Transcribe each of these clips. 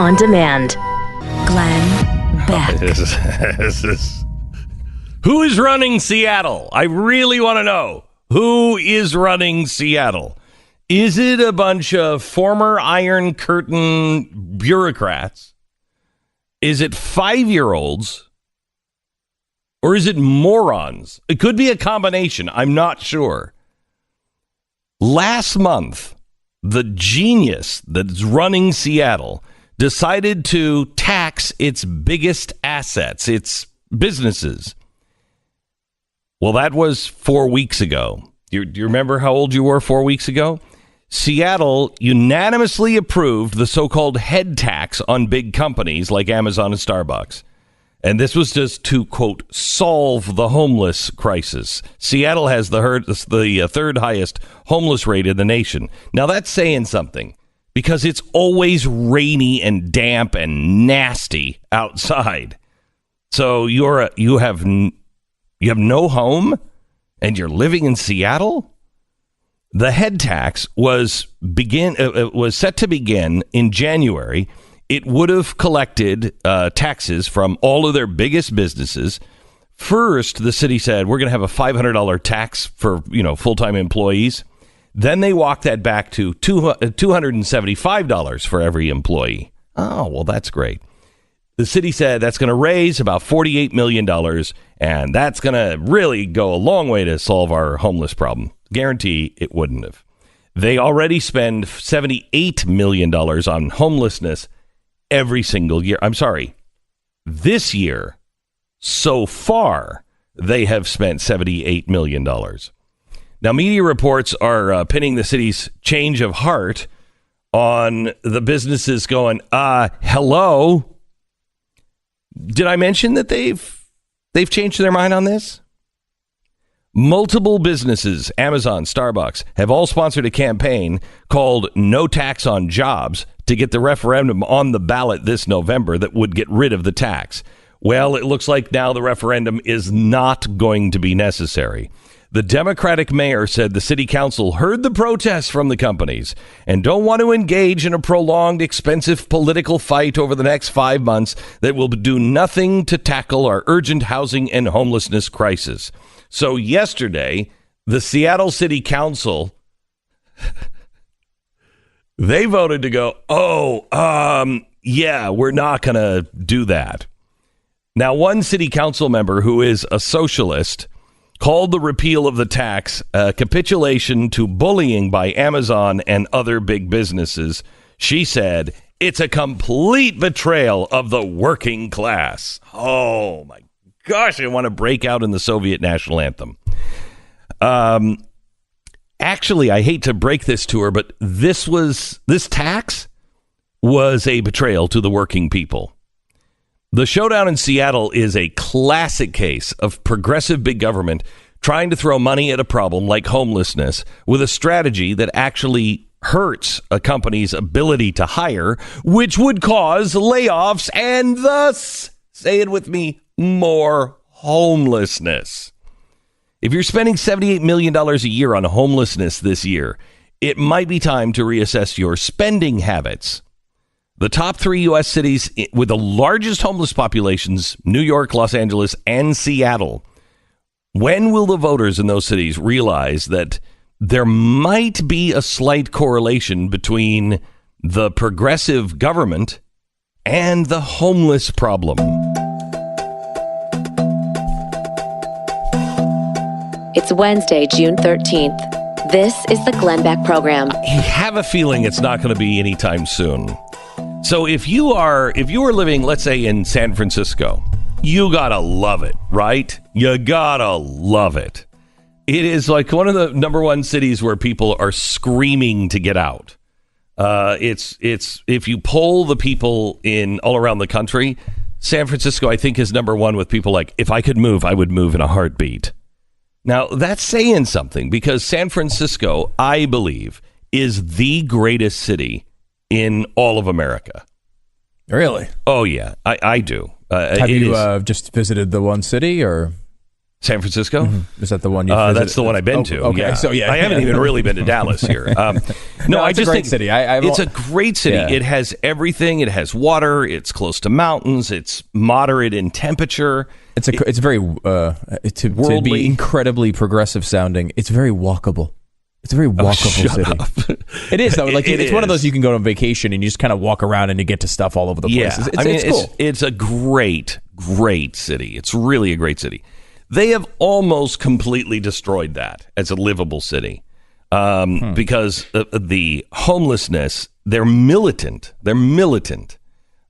on demand. Glenn Beck. Who is running Seattle? I really want to know. Who is running Seattle? Is it a bunch of former Iron Curtain bureaucrats? Is it 5-year-olds? Or is it morons? It could be a combination. I'm not sure. Last month, the genius that's running Seattle decided to tax its biggest assets, its businesses. Well, that was 4 weeks ago. Do you remember how old you were 4 weeks ago? Seattle unanimously approved the so-called head tax on big companies like Amazon and Starbucks. And this was just to, quote, solve the homeless crisis. Seattle has the third highest homeless rate in the nation. Now, that's saying something because it's always rainy and damp and nasty outside. So you have no home and you're living in Seattle? The head tax was set to begin in January. It would have collected taxes from all of their biggest businesses. First, the city said, we're going to have a $500 tax for, full-time employees. Then they walked that back to $275 for every employee. Oh, well, that's great. The city said that's going to raise about $48 million, and that's going to really go a long way to solve our homeless problem. Guarantee it wouldn't have. They already spend $78 million on homelessness every single year. I'm sorry. This year, so far, they have spent $78 million. Now, media reports are pinning the city's change of heart on the businesses going, hello. Did I mention that they've changed their mind on this? Multiple businesses, Amazon, Starbucks, have all sponsored a campaign called No Tax on Jobs to get the referendum on the ballot this November that would get rid of the tax. Well, it looks like now the referendum is not going to be necessary. The Democratic mayor said the city council heard the protests from the companies and don't want to engage in a prolonged, expensive political fight over the next 5 months that will do nothing to tackle our urgent housing and homelessness crisis. So yesterday, the Seattle City Council, they voted to go, yeah, we're not going to do that. Now, one city council member who is a socialist called the repeal of the tax a capitulation to bullying by Amazon and other big businesses. She said, it's a complete betrayal of the working class. Oh, my gosh, I want to break out in the Soviet national anthem. Actually, I hate to break this to her, but this tax was a betrayal to the working people. The showdown in Seattle is a classic case of progressive big government trying to throw money at a problem like homelessness with a strategy that actually hurts a company's ability to hire, which would cause layoffs and thus, say it with me, more homelessness. If you're spending $78 million a year on homelessness this year, it might be time to reassess your spending habits. The top 3 U.S. cities with the largest homeless populations, New York, Los Angeles, and Seattle. When will the voters in those cities realize that there might be a slight correlation between the progressive government and the homeless problem? It's Wednesday, June 13th. This is the Glenn Beck Program. I have a feeling it's not going to be anytime soon. So if you are living, let's say, in San Francisco, you gotta love it, right? You gotta love it. It is like one of the number one cities where people are screaming to get out. It's if you poll the people in all around the country, San Francisco, I think, is number one with people like, if I could move, I would move in a heartbeat. Now, that's saying something because San Francisco, I believe, is the greatest city in all of America. Really? Oh, yeah, I do. Have you just visited the one city or? San Francisco? Mm-hmm. Is that the one you that's the one I've been to. Okay, yeah. so yeah. I haven't even really been to Dallas here. No, I it's just a great think city. it's a great city. Yeah. It has everything. It has water. It's close to mountains. It's moderate in temperature. It's very to be incredibly progressive sounding. It's very walkable. It's a very walkable city. It is though. Like it's one of those you can go on vacation and you just kind of walk around and you get to stuff all over the place. Yeah, It's cool. It's a great city. It's really a great city. They have almost completely destroyed that as a livable city because the homelessness. They're militant.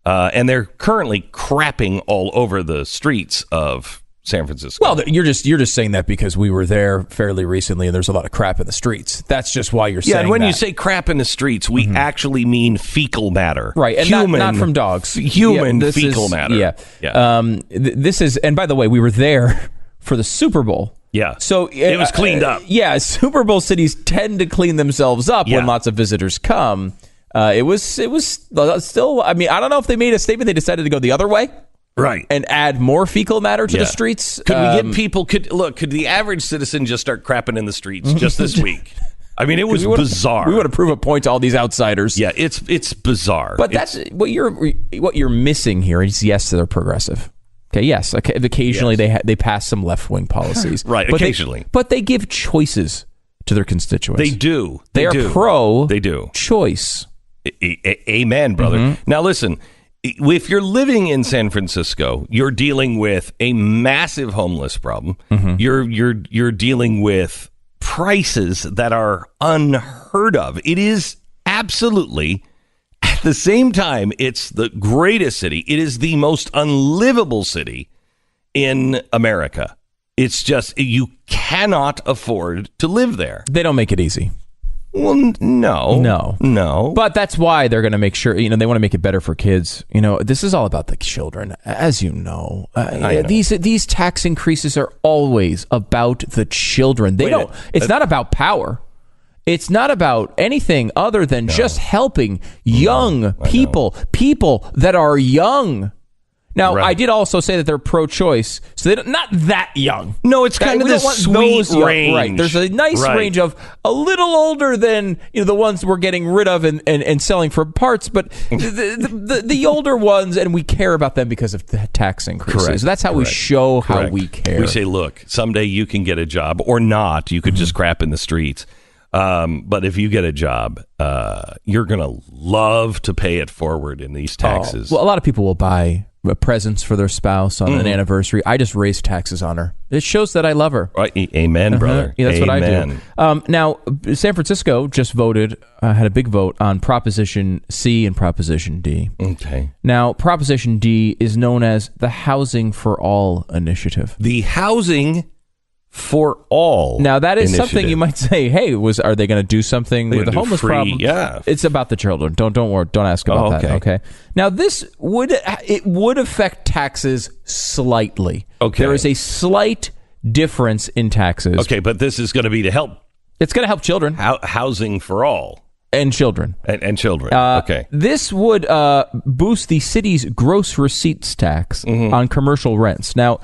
And they're currently crapping all over the streets of San Francisco. Well, you're just saying that because we were there fairly recently and there's a lot of crap in the streets. That's just why you're saying that. Yeah, and when you say crap in the streets, we actually mean fecal matter. Right, and not from dogs. Human fecal matter. Yeah. This is, and by the way, we were there for the Super Bowl. Yeah. So it was cleaned up. Yeah, Super Bowl cities tend to clean themselves up when lots of visitors come. It was still, I mean, I don't know if they made a statement. They decided to go the other way. Right. And add more fecal matter to the streets. Could we get people, could the average citizen just start crapping in the streets just this week? I mean, it was bizarre. We want to prove a point to all these outsiders. Yeah, it's bizarre. But that's what you're missing here is yes, they're progressive. Okay, yes. Okay, occasionally they pass some left-wing policies. Right, but occasionally. But they give choices to their constituents. They do. They are pro They do. choice. Amen, brother. Now listen, if you're living in San Francisco, you're dealing with a massive homeless problem. You're dealing with prices that are unheard of. It is absolutely, at the same time, it's the greatest city. It is the most unlivable city in America. It's just, you cannot afford to live there. They don't make it easy. Well, no. But that's why they're going to make sure, they want to make it better for kids. This is all about the children, as you know. These tax increases are always about the children. It's not about power. It's not about anything other than just helping young people that are young. Now, I did also say that they're pro-choice, so they're not that young. No, it's kind of this sweet range. Right. There's a nice range of a little older than the ones we're getting rid of and selling for parts, but the older ones, and we care about them because of the tax increases. Correct. So that's how we show how we care. We say, look, someday you can get a job or not. You could just crap in the streets. But if you get a job, you're going to love to pay it forward in these taxes. Well, a lot of people will buy presents for their spouse on an anniversary. I just raise taxes on her. It shows that I love her. Right. Amen, brother. Yeah, that's Amen. what I do. Now, San Francisco just had a big vote on Proposition C and Proposition D. Okay. Now, Proposition D is known as the Housing for All Initiative. The Housing for All. Now, that is initiative. something you might say, hey, are they going to do something with the homeless problem? Yeah. It's about the children. Don't worry. Don't ask about that. Okay. Now, this would affect taxes slightly. Okay. There is a slight difference in taxes. Okay, but this is going to be to help. It's going to help children. Housing for all. And children. And children. Okay. This would boost the city's gross receipts tax on commercial rents. Now,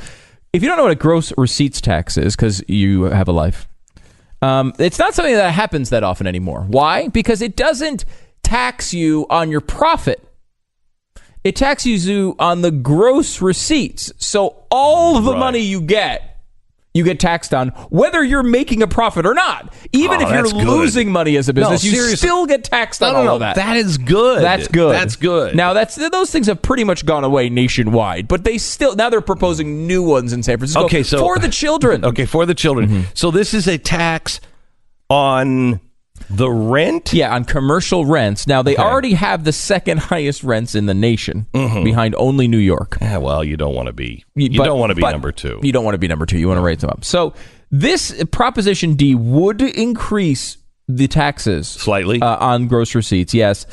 if you don't know what a gross receipts tax is, because you have a life, it's not something that happens that often anymore. Why? Because it doesn't tax you on your profit. It taxes you on the gross receipts. So all of the money you get taxed on, whether you're making a profit or not. Even if you're losing money as a business, you still get taxed on all of that. That is good. That's good. That's good. Now, those things have pretty much gone away nationwide, but now they're proposing new ones in San Francisco for the children. Okay, for the children. So this is a tax on the rent? Yeah, on commercial rents. Now, they already have the second highest rents in the nation, behind only New York. Yeah, well, you don't want to be. You don't want to be number two. You don't want to be number two. You want to raise them up. So this Proposition D would increase the taxes slightly on gross receipts. Yes,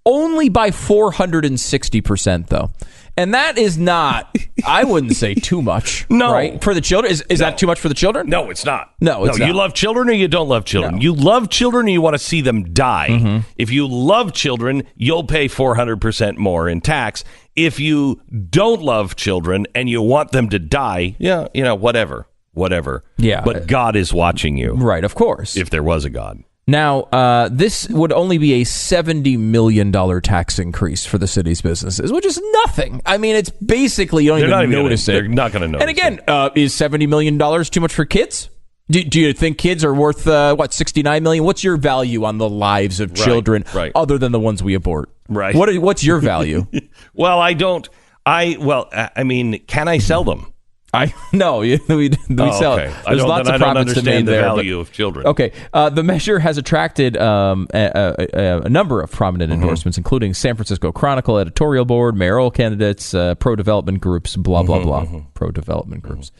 only by 460%, though. And that is not, I wouldn't say too much. No. Right? For the children? Is that too much for the children? No, it's not. No, it's not. You love children or you don't love children? No. You love children or you want to see them die. If you love children, you'll pay 400% more in tax. If you don't love children and you want them to die, whatever. whatever. Yeah. But God is watching you. Right, of course. If there was a God. Now, this would only be a $70 million tax increase for the city's businesses, which is nothing. I mean, it's basically, you don't even notice it. They're not going to notice it. And again, is $70 million too much for kids? Do you think kids are worth, $69 million? What's your value on the lives of children other than the ones we abort? Right. What's your value? Well, I mean, can I sell them? No, we sell it. There's lots of profits to make there. The value of children. Okay, the measure has attracted a number of prominent endorsements, including San Francisco Chronicle editorial board, mayoral candidates, pro-development groups, blah blah blah, pro-development groups.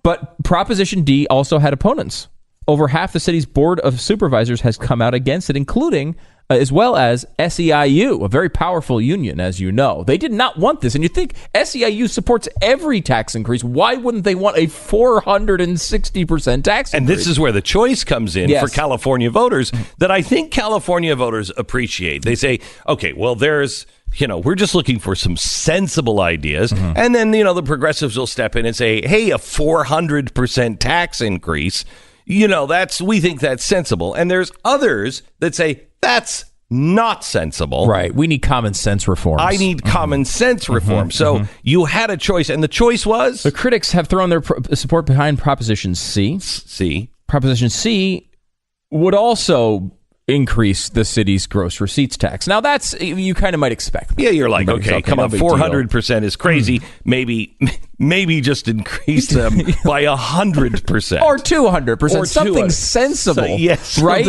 But Proposition D also had opponents. Over half the city's board of supervisors has come out against it, including as well as SEIU, a very powerful union, as you know. They did not want this. And you think SEIU supports every tax increase. Why wouldn't they want a 460% tax increase? And this is where the choice comes in for California voters that I think California voters appreciate. They say, okay, well, there's, we're just looking for some sensible ideas. And then, the progressives will step in and say, hey, a 400% tax increase, we think that's sensible. And there's others that say, that's not sensible. Right. We need common sense reforms. I need common sense reform. So you had a choice, and the choice was? The critics have thrown their support behind Proposition C. Proposition C would also increase the city's gross receipts tax. Now, that's, you kind of might expect that. Yeah, you're like, okay, come on, 400% is crazy. Maybe just increase them by 100%. Or 200%. Something sensible. Right?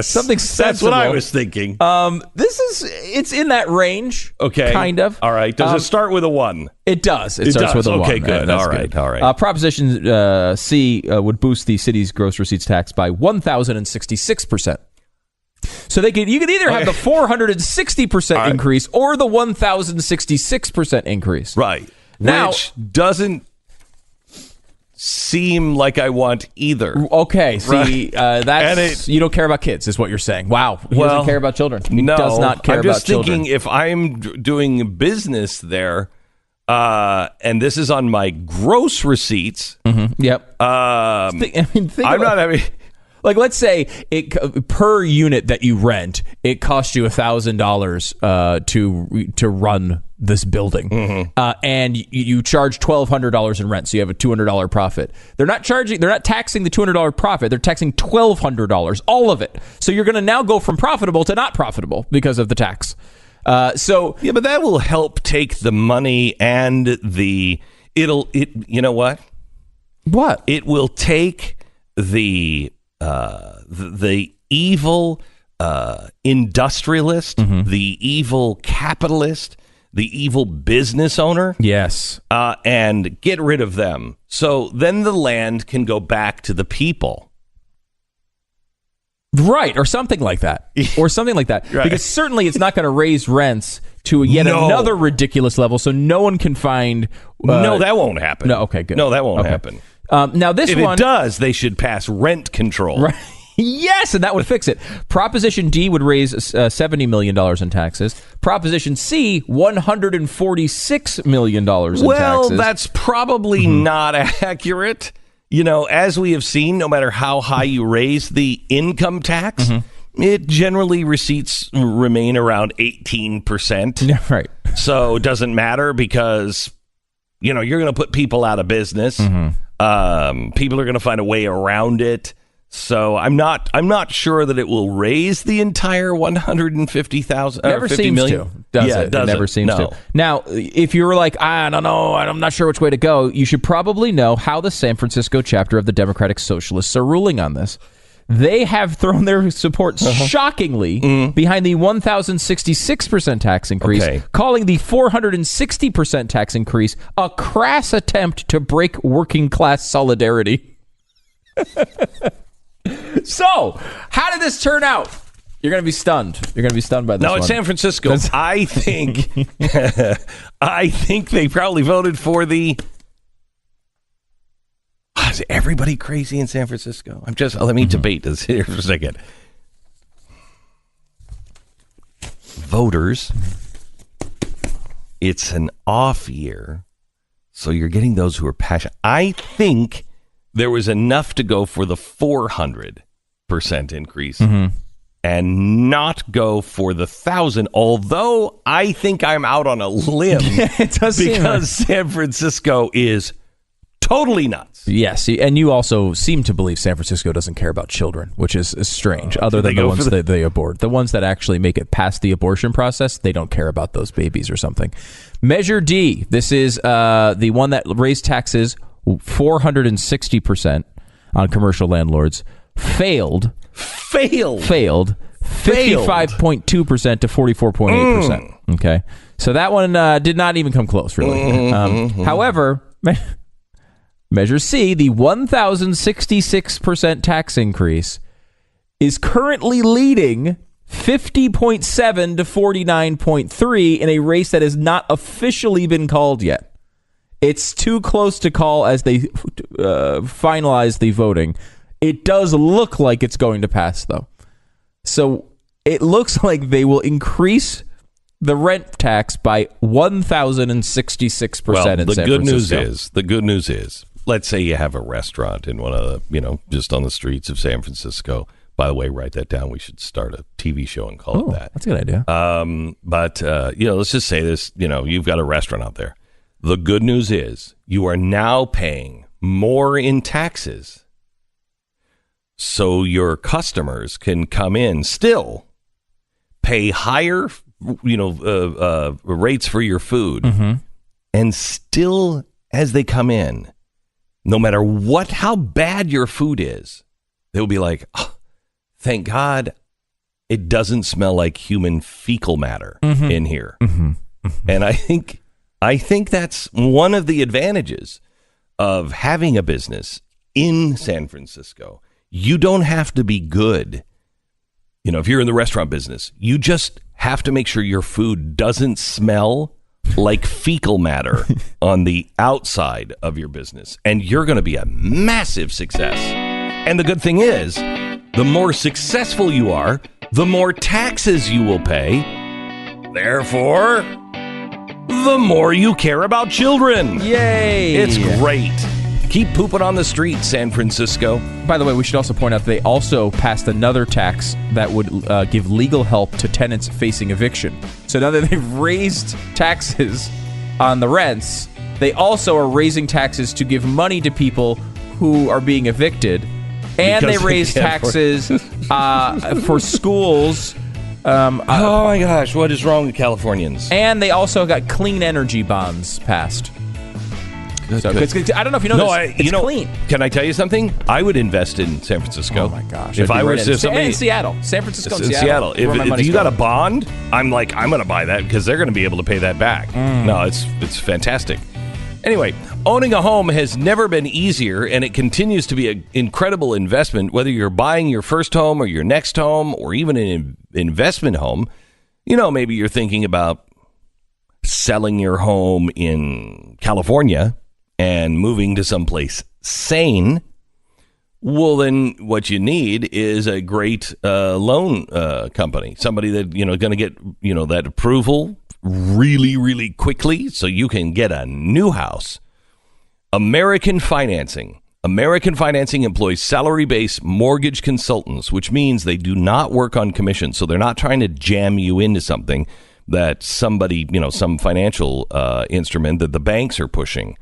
Something sensible. That's what I was thinking. It's in that range. Okay. Kind of. All right. Does it start with a 1? It does. It starts with a 1. Okay, good. All right. Proposition C would boost the city's gross receipts tax by 1,066%. So you could either have the 460% increase or the 1,066% increase. Right. Now, which doesn't seem like I want either. Okay. See, that's you don't care about kids, is what you're saying. Wow. He doesn't care about children. He does not care about children. I'm just thinking if I'm doing business there, and this is on my gross receipts. Yep. I'm not having. Like, let's say per unit that you rent, it costs you $1,000 to run this building, and you charge $1,200 in rent, so you have a $200 profit. They're not taxing the $200 profit. They're taxing $1,200, all of it. So you're going to now go from profitable to not profitable because of the tax. But that will help take the money and you know what? What? It will take the evil industrialist, the evil capitalist, the evil business owner. Yes. And get rid of them. So then the land can go back to the people. Right. Or something like that. Right. Because certainly it's not going to raise rents to another ridiculous level, so no one can find... no, that won't happen. No, okay, good. No, that won't happen. Now if it does, they should pass rent control. Right. Yes, and that would fix it. Proposition D would raise $70 million in taxes. Proposition C, $146 million in taxes. Well, that's probably not accurate. As we have seen, no matter how high you raise the income tax, it generally receipts remain around 18%. Yeah, right. So it doesn't matter because, you're going to put people out of business. People are going to find a way around it. So I'm not sure that it will raise the entire 150,000 or 50 million. It never seems to. Now, if you were like, I don't know, I'm not sure which way to go, you should probably know how the San Francisco chapter of the Democratic Socialists are ruling on this. They have thrown their support shockingly behind the 1,066% tax increase, calling the 460% tax increase a crass attempt to break working class solidarity. So, how did this turn out? You're going to be stunned. You're going to be stunned by this one. No, it's San Francisco. I think they probably voted for the... Is everybody crazy in San Francisco? Let me debate this here for a second. Voters, it's an off year, so you're getting those who are passionate. I think there was enough to go for the 400% increase and not go for the 1,000, although I think I'm out on a limb It does because San Francisco is totally nuts. Yes, and you also seem to believe San Francisco doesn't care about children, which is strange, other than the ones that they abort. The ones that actually make it past the abortion process, they don't care about those babies or something. Measure D, this is the one that raised taxes 460% on commercial landlords, failed 55.2% to 44.8%. Okay, so that one did not even come close, really. However, Measure C, the 1,066% tax increase, is currently leading 50.7 to 49.3 in a race that has not officially been called yet. It's too close to call as they finalize the voting. It does look like it's going to pass, though. So it looks like they will increase the rent tax by 1,066% in San Francisco. The good news is, let's say you have a restaurant in one of the, just on the streets of San Francisco. By the way, write that down. We should start a TV show and call it that. That's a good idea. But let's just say this, you've got a restaurant out there. The good news is you are now paying more in taxes. So your customers can come in, still pay higher, rates for your food. And still, as they come in, no matter how bad your food is, they'll be like, oh, thank God it doesn't smell like human fecal matter in here. And I think that's one of the advantages of having a business in San Francisco. You don't have to be good. If you're in the restaurant business, you just have to make sure your food doesn't smell like fecal matter on the outside of your business. And you're going to be a massive success. And the good thing is, the more successful you are, the more taxes you will pay. Therefore, the more you care about children. Yay! It's great. Keep pooping on the street, San Francisco. By the way, we should also point out that they also passed another tax that would give legal help to tenants facing eviction. So now that they've raised taxes on the rents, they also are raising taxes to give money to people who are being evicted. And they raised taxes for schools. Oh my gosh, what is wrong with Californians? And they also got clean energy bonds passed. So I don't know if you know this. It's clean. Can I tell you something? I would invest in San Francisco. Oh my gosh! If I was in Seattle, San Francisco, and Seattle. If you got a bond, I'm going to buy that because they're going to be able to pay that back. No, it's fantastic. Anyway, owning a home has never been easier, and it continues to be an incredible investment. Whether you're buying your first home or your next home or even an investment home, maybe you're thinking about selling your home in California and moving to someplace sane. Well, then what you need is a great loan company, somebody that going to get that approval really, really quickly, so you can get a new house. American Financing employs salary-based mortgage consultants, which means they do not work on commission, so they're not trying to jam you into something that somebody, some financial instrument that the banks are pushing.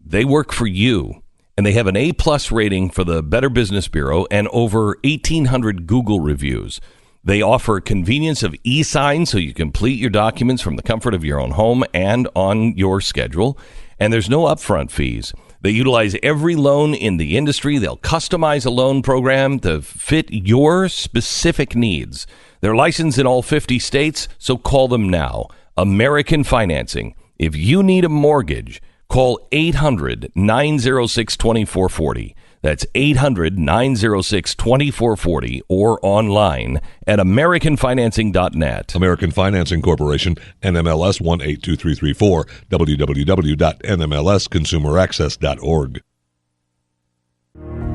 They work for you, and they have an A+ rating for the Better Business Bureau and over 1,800 Google reviews. They offer convenience of e-sign so you complete your documents from the comfort of your own home and on your schedule. And there's no upfront fees. They utilize every loan in the industry. They'll customize a loan program to fit your specific needs. They're licensed in all 50 states, so call them now. American Financing. If you need a mortgage, call 800-906-2440. That's 800-906-2440 or online at AmericanFinancing.net. American Financing Corporation, NMLS 182334, www.nmlsconsumeraccess.org.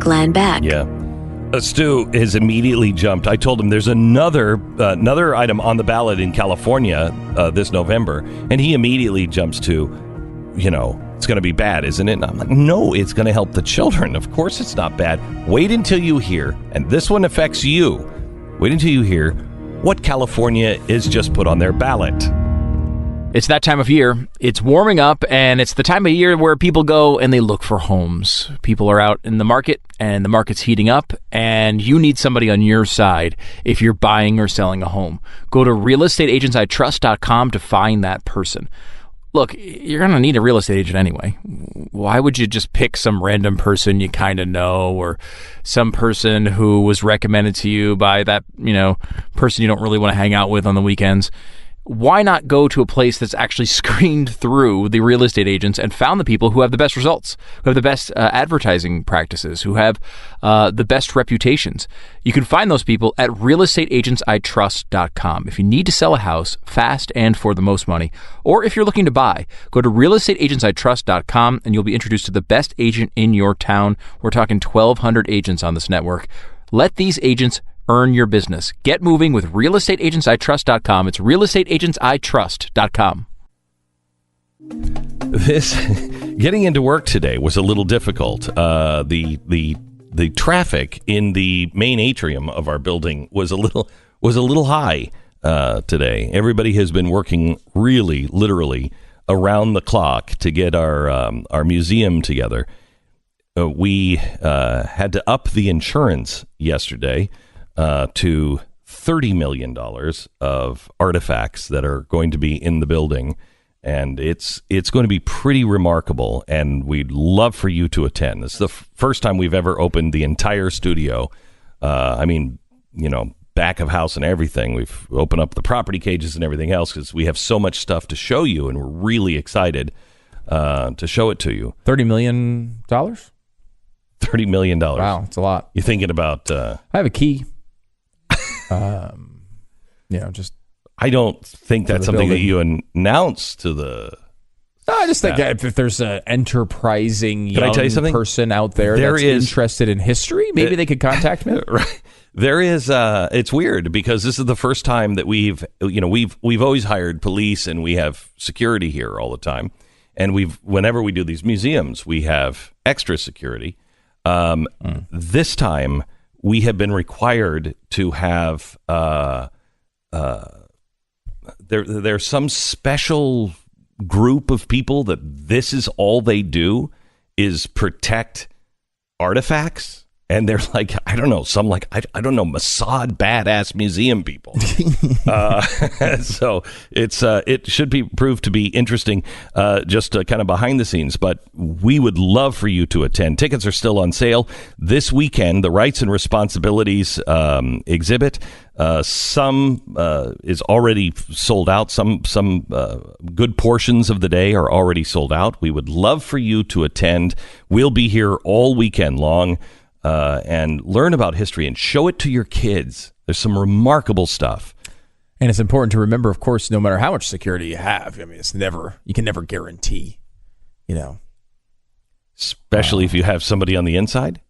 Glenn Beck. Yeah. Stu has immediately jumped. I told him there's another item on the ballot in California this November, and he immediately jumps to, it's going to be bad, isn't it? And I'm like, no, it's going to help the children. Of course it's not bad. Wait until you hear, and this one affects you, wait until you hear what California is just put on their ballot. It's that time of year. It's warming up, and it's the time of year where people go and they look for homes. People are out in the market, and the market's heating up, and you need somebody on your side if you're buying or selling a home. Go to realestateagentsitrust.com to find that person. Look, you're going to need a real estate agent anyway. Why would you just pick some random person you kind of know, or some person who was recommended to you by that, person you don't really want to hang out with on the weekends? Why not go to a place that's actually screened through the real estate agents and found the people who have the best results, who have the best advertising practices, who have the best reputations? You can find those people at realestateagentsitrust.com. If you need to sell a house fast and for the most money, or if you're looking to buy, go to realestateagentsitrust.com and you'll be introduced to the best agent in your town. We're talking 1,200 agents on this network. Let these agents earn your business. Get moving with realestateagentsitrust.com. It's realestateagentsitrust.com. Getting into work today was a little difficult. The traffic in the main atrium of our building was a little high today. Everybody has been working really, literally around the clock to get our museum together. We had to up the insurance yesterday to $30 million of artifacts that are going to be in the building. And it's going to be pretty remarkable, and we'd love for you to attend. This is the first time we've ever opened the entire studio. Back of house and everything. We've opened up the property cages and everything else because we have so much stuff to show you, and we're really excited to show it to you. $30 million? $30 million. Wow, it's a lot. You're thinking about... I have a key. Just... I don't think that's something that you announce to the... No, I just think if there's an enterprising Can I tell you something? person out there that's interested in history, maybe they could contact me. Right. There is... it's weird because this is the first time that we've always hired police and we have security here all the time. And whenever we do these museums, we have extra security. This time, we have been required to have... There's some special group of people that this is all they do is protect artifacts. And they're like, I don't know, Mossad badass museum people. So it should prove to be interesting, just kind of behind the scenes. But we would love for you to attend. Tickets are still on sale this weekend. The Rights and Responsibilities exhibit. Some is already sold out. Some good portions of the day are already sold out. We would love for you to attend. We'll be here all weekend long. And learn about history and show it to your kids. There's some remarkable stuff. And it's important to remember, of course, no matter how much security you have, you can never guarantee, Especially if you have somebody on the inside.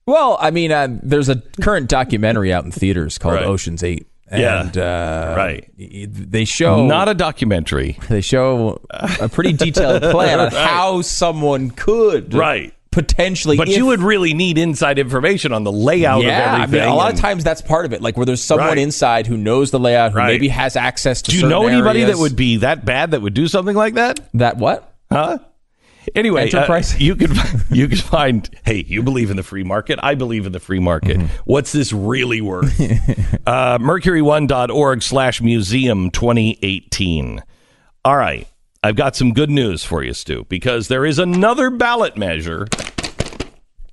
Well, there's a current documentary out in theaters called Ocean's 8. And, right. They show... Not a documentary. They show a pretty detailed plan on how someone could... Right. Potentially, but you would really need inside information on the layout of everything. A lot of times that's part of it. Like where there's someone inside who knows the layout, who maybe has access to. Do you know anybody that would be that bad that would do something like that? That what? Huh? Anyway, enterprise. You can find. Hey, you believe in the free market. I believe in the free market. Mm-hmm. What's this really worth? Mercury1.org/museum 2018. All right. I've got some good news for you, Stu, because there is another ballot measure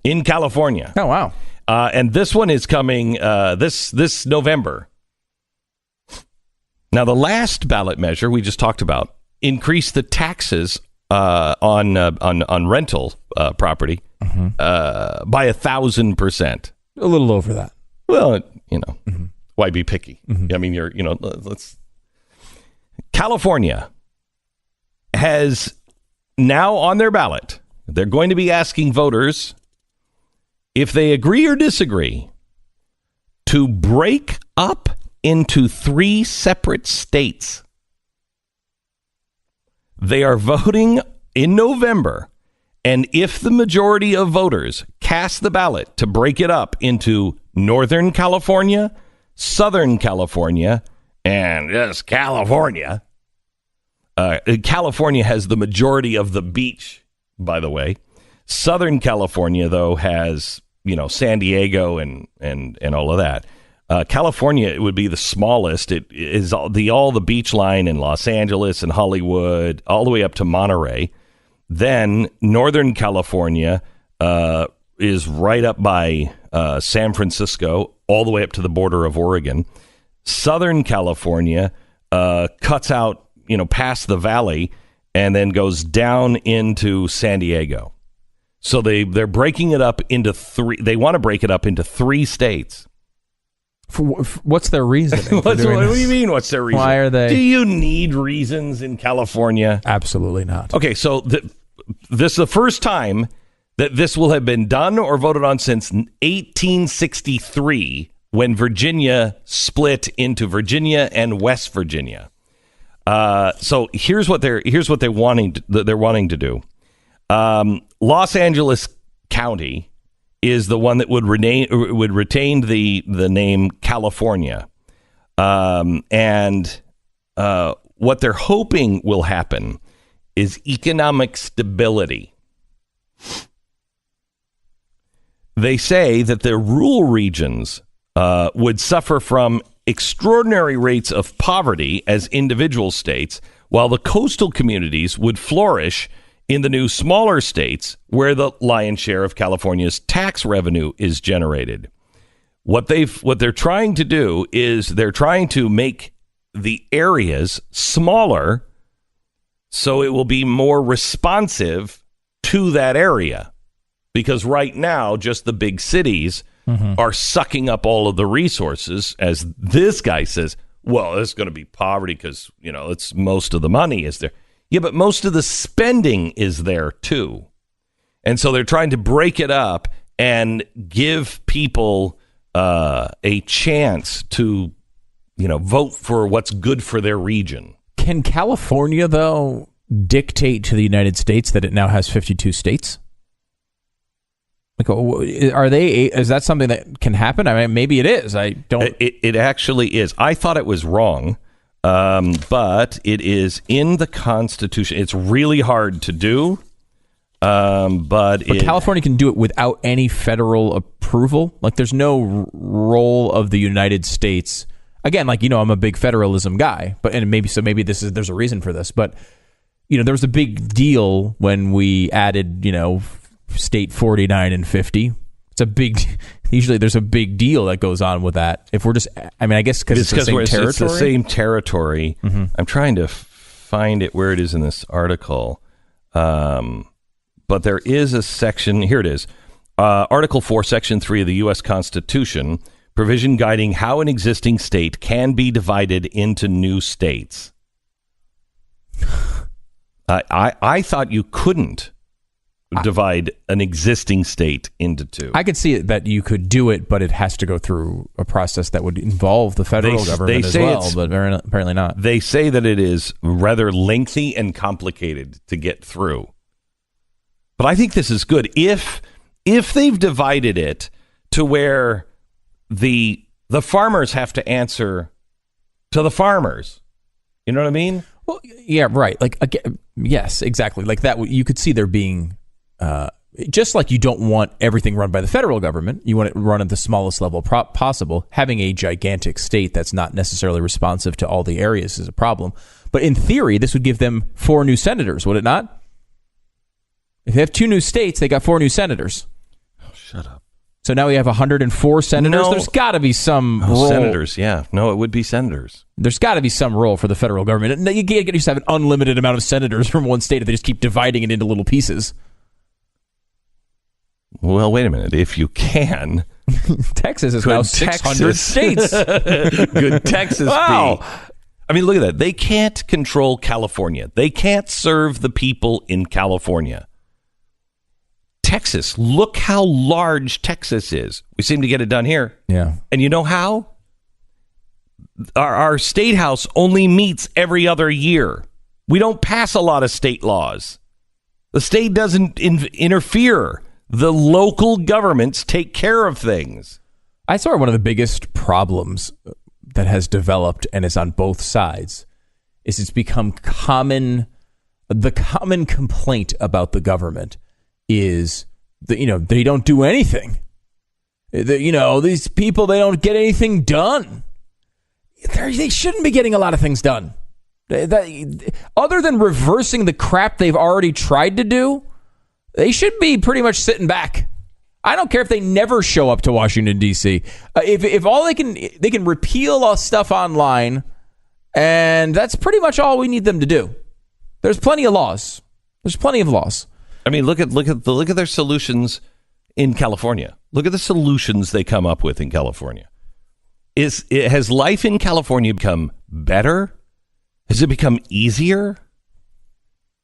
in California. Oh, wow. And this one is coming this November. Now, the last ballot measure we just talked about increased the taxes on rental property by 1,000%. A little over that. Well, why be picky? I mean, California has now on their ballot, they're going to be asking voters if they agree or disagree to break up into 3 separate states. They are voting in November, and if the majority of voters cast the ballot to break it up into Northern California, Southern California, and just California. California has the majority of the beach, by the way. Southern California, though, has, San Diego and all of that. California, it would be the smallest. It is all the beach line in Los Angeles and Hollywood, all the way up to Monterey. Then Northern California is right up by San Francisco, all the way up to the border of Oregon. Southern California cuts out, past the valley and then goes down into San Diego. So they're breaking it up into three. They want to break it up into 3 states. What's their reasoning? What do you mean, what's their reason? Why are they? Do you need reasons in California? Absolutely not. Okay, so this is the first time that this will have been done or voted on since 1863, when Virginia split into Virginia and West Virginia. So here's what they're wanting to do. Los Angeles County is the one that would retain the name California, and what they're hoping will happen is economic stability. They say that the rural regions would suffer from extraordinary rates of poverty as individual states, while the coastal communities would flourish in the new smaller states where the lion's share of California's tax revenue is generated. What they're trying to do is they're trying to make the areas smaller so it will be more responsive to that area. Because right now, just the big cities are sucking up all of the resources, as this guy says, well, there's going to be poverty because, it's most of the money is there. Yeah, but most of the spending is there, too. And so they're trying to break it up and give people a chance to, vote for what's good for their region. Can California, though, dictate to the United States that it now has 52 states? Is that something that can happen? I mean, maybe it is. I don't. It actually is. I thought it was wrong, but it is in the Constitution. It's really hard to do, but California can do it without any federal approval. Like, there's no role of the United States. Again, I'm a big federalism guy, maybe there's a reason for this. But there was a big deal when we added state 49 and 50. Usually there's a big deal that goes on with that. If we're just, I guess because it's the same territory. It's the same territory. Mm-hmm. I'm trying to find it where it is in this article. But there is a section, here it is. Article 4, Section 3 of the U.S. Constitution, provision guiding how an existing state can be divided into new states. I thought you couldn't divide an existing state into 2. I could see it that you could do it, but it has to go through a process that would involve the federal government as well, but apparently not. They say that it is rather lengthy and complicated to get through. But I think this is good. If they've divided it to where the farmers have to answer to the farmers, you know what I mean? Well, yeah, right. Yes, exactly. Like that, you could see there being... just like you don't want everything run by the federal government, you want it run at the smallest level possible. Having a gigantic state that's not necessarily responsive to all the areas is a problem. But in theory, this would give them 4 new senators, would it not? If they have 2 new states, they got 4 new senators. Oh, shut up. So now we have 104 senators. No. There's got to be some role. Senators, yeah. No, it would be senators. There's got to be some role for the federal government. You can't just have an unlimited amount of senators from one state if they just keep dividing it into little pieces. Well, wait a minute. If you can. Texas is now 600 states. Good Texas. Wow. I mean, look at that. They can't control California. They can't serve the people in California. Texas. Look how large Texas is. We seem to get it done here. Yeah. And you know how? Our state house only meets every other year. We don't pass a lot of state laws. The state doesn't interfere. The local governments take care of things. I saw one of the biggest problems that has developed and is on both sides is it's become common. The common complaint about the government is that, they don't do anything. These people, they don't get anything done. They shouldn't be getting a lot of things done. Other than reversing the crap they've already tried to do, they should be pretty much sitting back. I don't care if they never show up to Washington, D.C. If all they can repeal all stuff online, and that's pretty much all we need them to do. There's plenty of laws. I mean, look at their solutions in California. Look at the solutions they come up with in California. Has life in California become better? Has it become easier?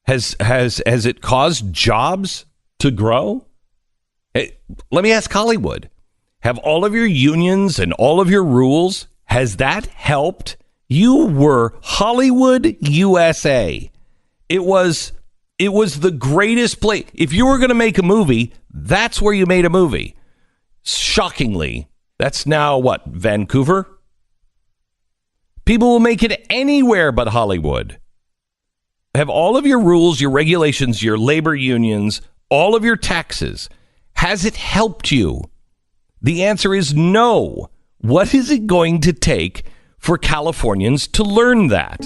Has it caused jobs to grow? Hey, let me ask Hollywood. Have all of your unions and all of your rules, has that helped? You were Hollywood, USA. It was the greatest place. If you were going to make a movie, that's where you made a movie. Shockingly, that's now what, Vancouver? People will make it anywhere but Hollywood. Have all of your rules, your regulations, your labor unions, all of your taxes, has it helped you? The answer is no. What is it going to take for Californians to learn that?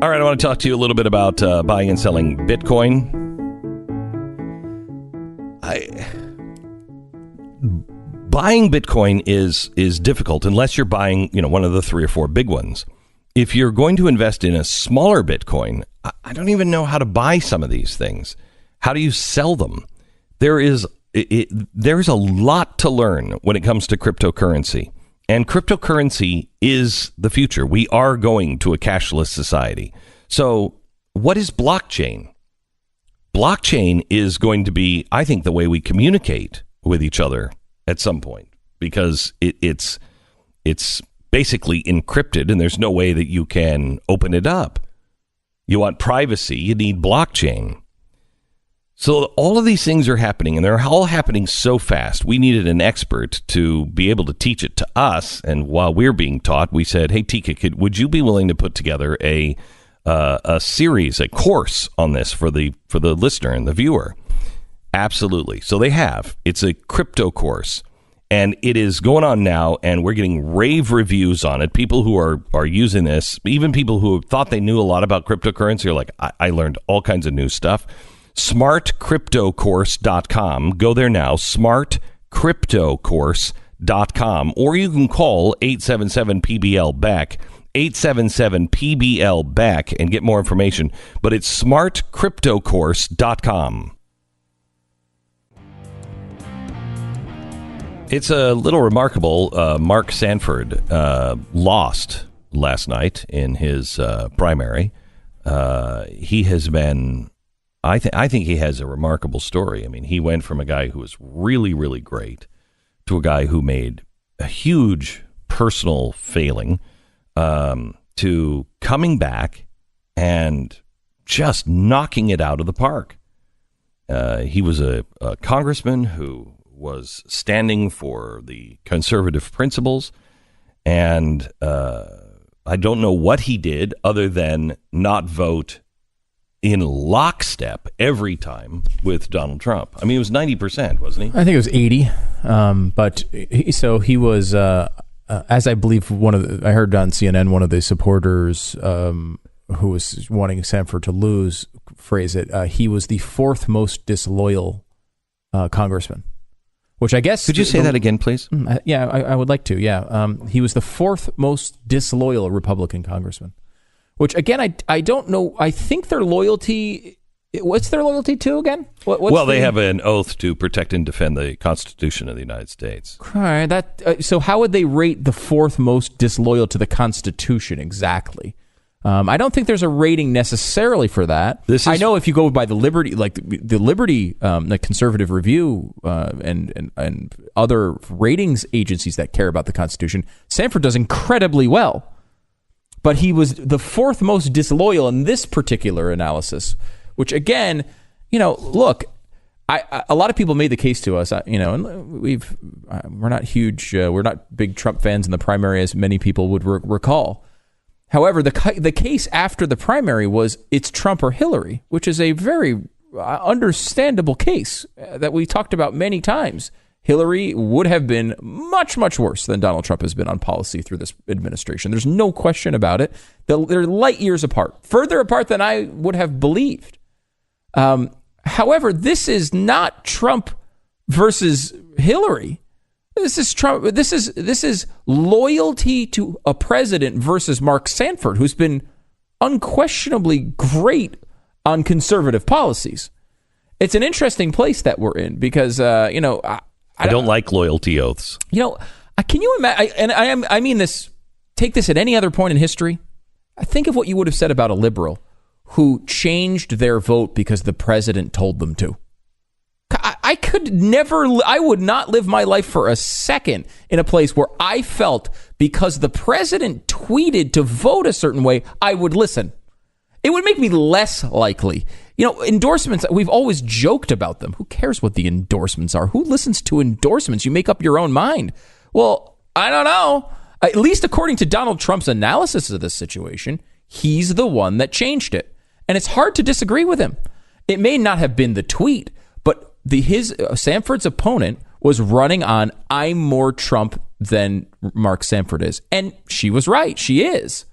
All right, I want to talk to you a little bit about buying and selling Bitcoin. Buying Bitcoin is difficult unless you're buying, one of the 3 or 4 big ones. If you're going to invest in a smaller Bitcoin, I don't even know how to buy some of these things. How do you sell them? There's a lot to learn when it comes to cryptocurrency. And cryptocurrency is the future. We are going to a cashless society. So what is blockchain? Blockchain is going to be, I think, the way we communicate with each other at some point, because it's basically encrypted and there's no way that you can open it up. You want privacy, you need blockchain. So all of these things are happening, and they're all happening so fast. We needed an expert to be able to teach it to us. And while we're being taught, we said, hey, Tika, would you be willing to put together a series, a course on this for the listener and the viewer? Absolutely. So they have. It's a crypto course, and it is going on now, and we're getting rave reviews on it. People who are using this, even people who thought they knew a lot about cryptocurrency are like, I learned all kinds of new stuff. SmartCryptoCourse.com. Go there now, SmartCryptoCourse.com, or you can call 877-PBL-BECK, 877-PBL-BECK, and get more information. But it's SmartCryptoCourse.com. It's a little remarkable. Mark Sanford lost last night in his primary. He has been... I think he has a remarkable story. I mean, he went from a guy who was really, really great to a guy who made a huge personal failing, to coming back and just knocking it out of the park. He was a congressman who was standing for the conservative principles, and I don't know what he did other than not vote in lockstep every time with Donald Trump. I mean, it was 90%, wasn't he? I think it was 80. But he was, as I believe I heard on CNN, one of the supporters who was wanting Sanford to lose, phrase it, he was the 4th most disloyal congressman. Which I guess... Could you say that again, please? Yeah, I would like to, yeah. He was the 4th most disloyal Republican congressman. Which, again, I don't know. I think their loyalty... What's their loyalty to, again? They have an oath to protect and defend the Constitution of the United States. Right. So how would they rate the 4th most disloyal to the Constitution exactly? I don't think there's a rating necessarily for that. I know if you go by the Liberty, the Conservative Review and other ratings agencies that care about the Constitution, Sanford does incredibly well. but he was the fourth most disloyal in this particular analysis, which again, look, a lot of people made the case to us, and we're not huge, we're not big Trump fans in the primary as many people would recall. However, the case after the primary was it's Trump or Hillary, which is a very understandable case that we talked about many times. Hillary would have been much, much worse than Donald Trump has been on policy through this administration. There's no question about it. They're light years apart, further apart than I would have believed. However, this is not Trump versus Hillary. This is Trump. This is loyalty to a president versus Mark Sanford, who's been unquestionably great on conservative policies. It's an interesting place that we're in because I don't like loyalty oaths. Can you imagine? I mean this. Take this at any other point in history. Think of what you would have said about a liberal who changed their vote because the president told them to. I would not live my life for a second in a place where I felt because the president tweeted to vote a certain way, I would listen. It would make me less likely. Endorsements, we've always joked about them. Who cares what the endorsements are? Who listens to endorsements? You make up your own mind. Well, I don't know. At least according to Donald Trump's analysis of this situation, he's the one that changed it. And it's hard to disagree with him. It may not have been the tweet, but Sanford's opponent was running on, I'm more Trump than Mark Sanford is. And she was right. She is.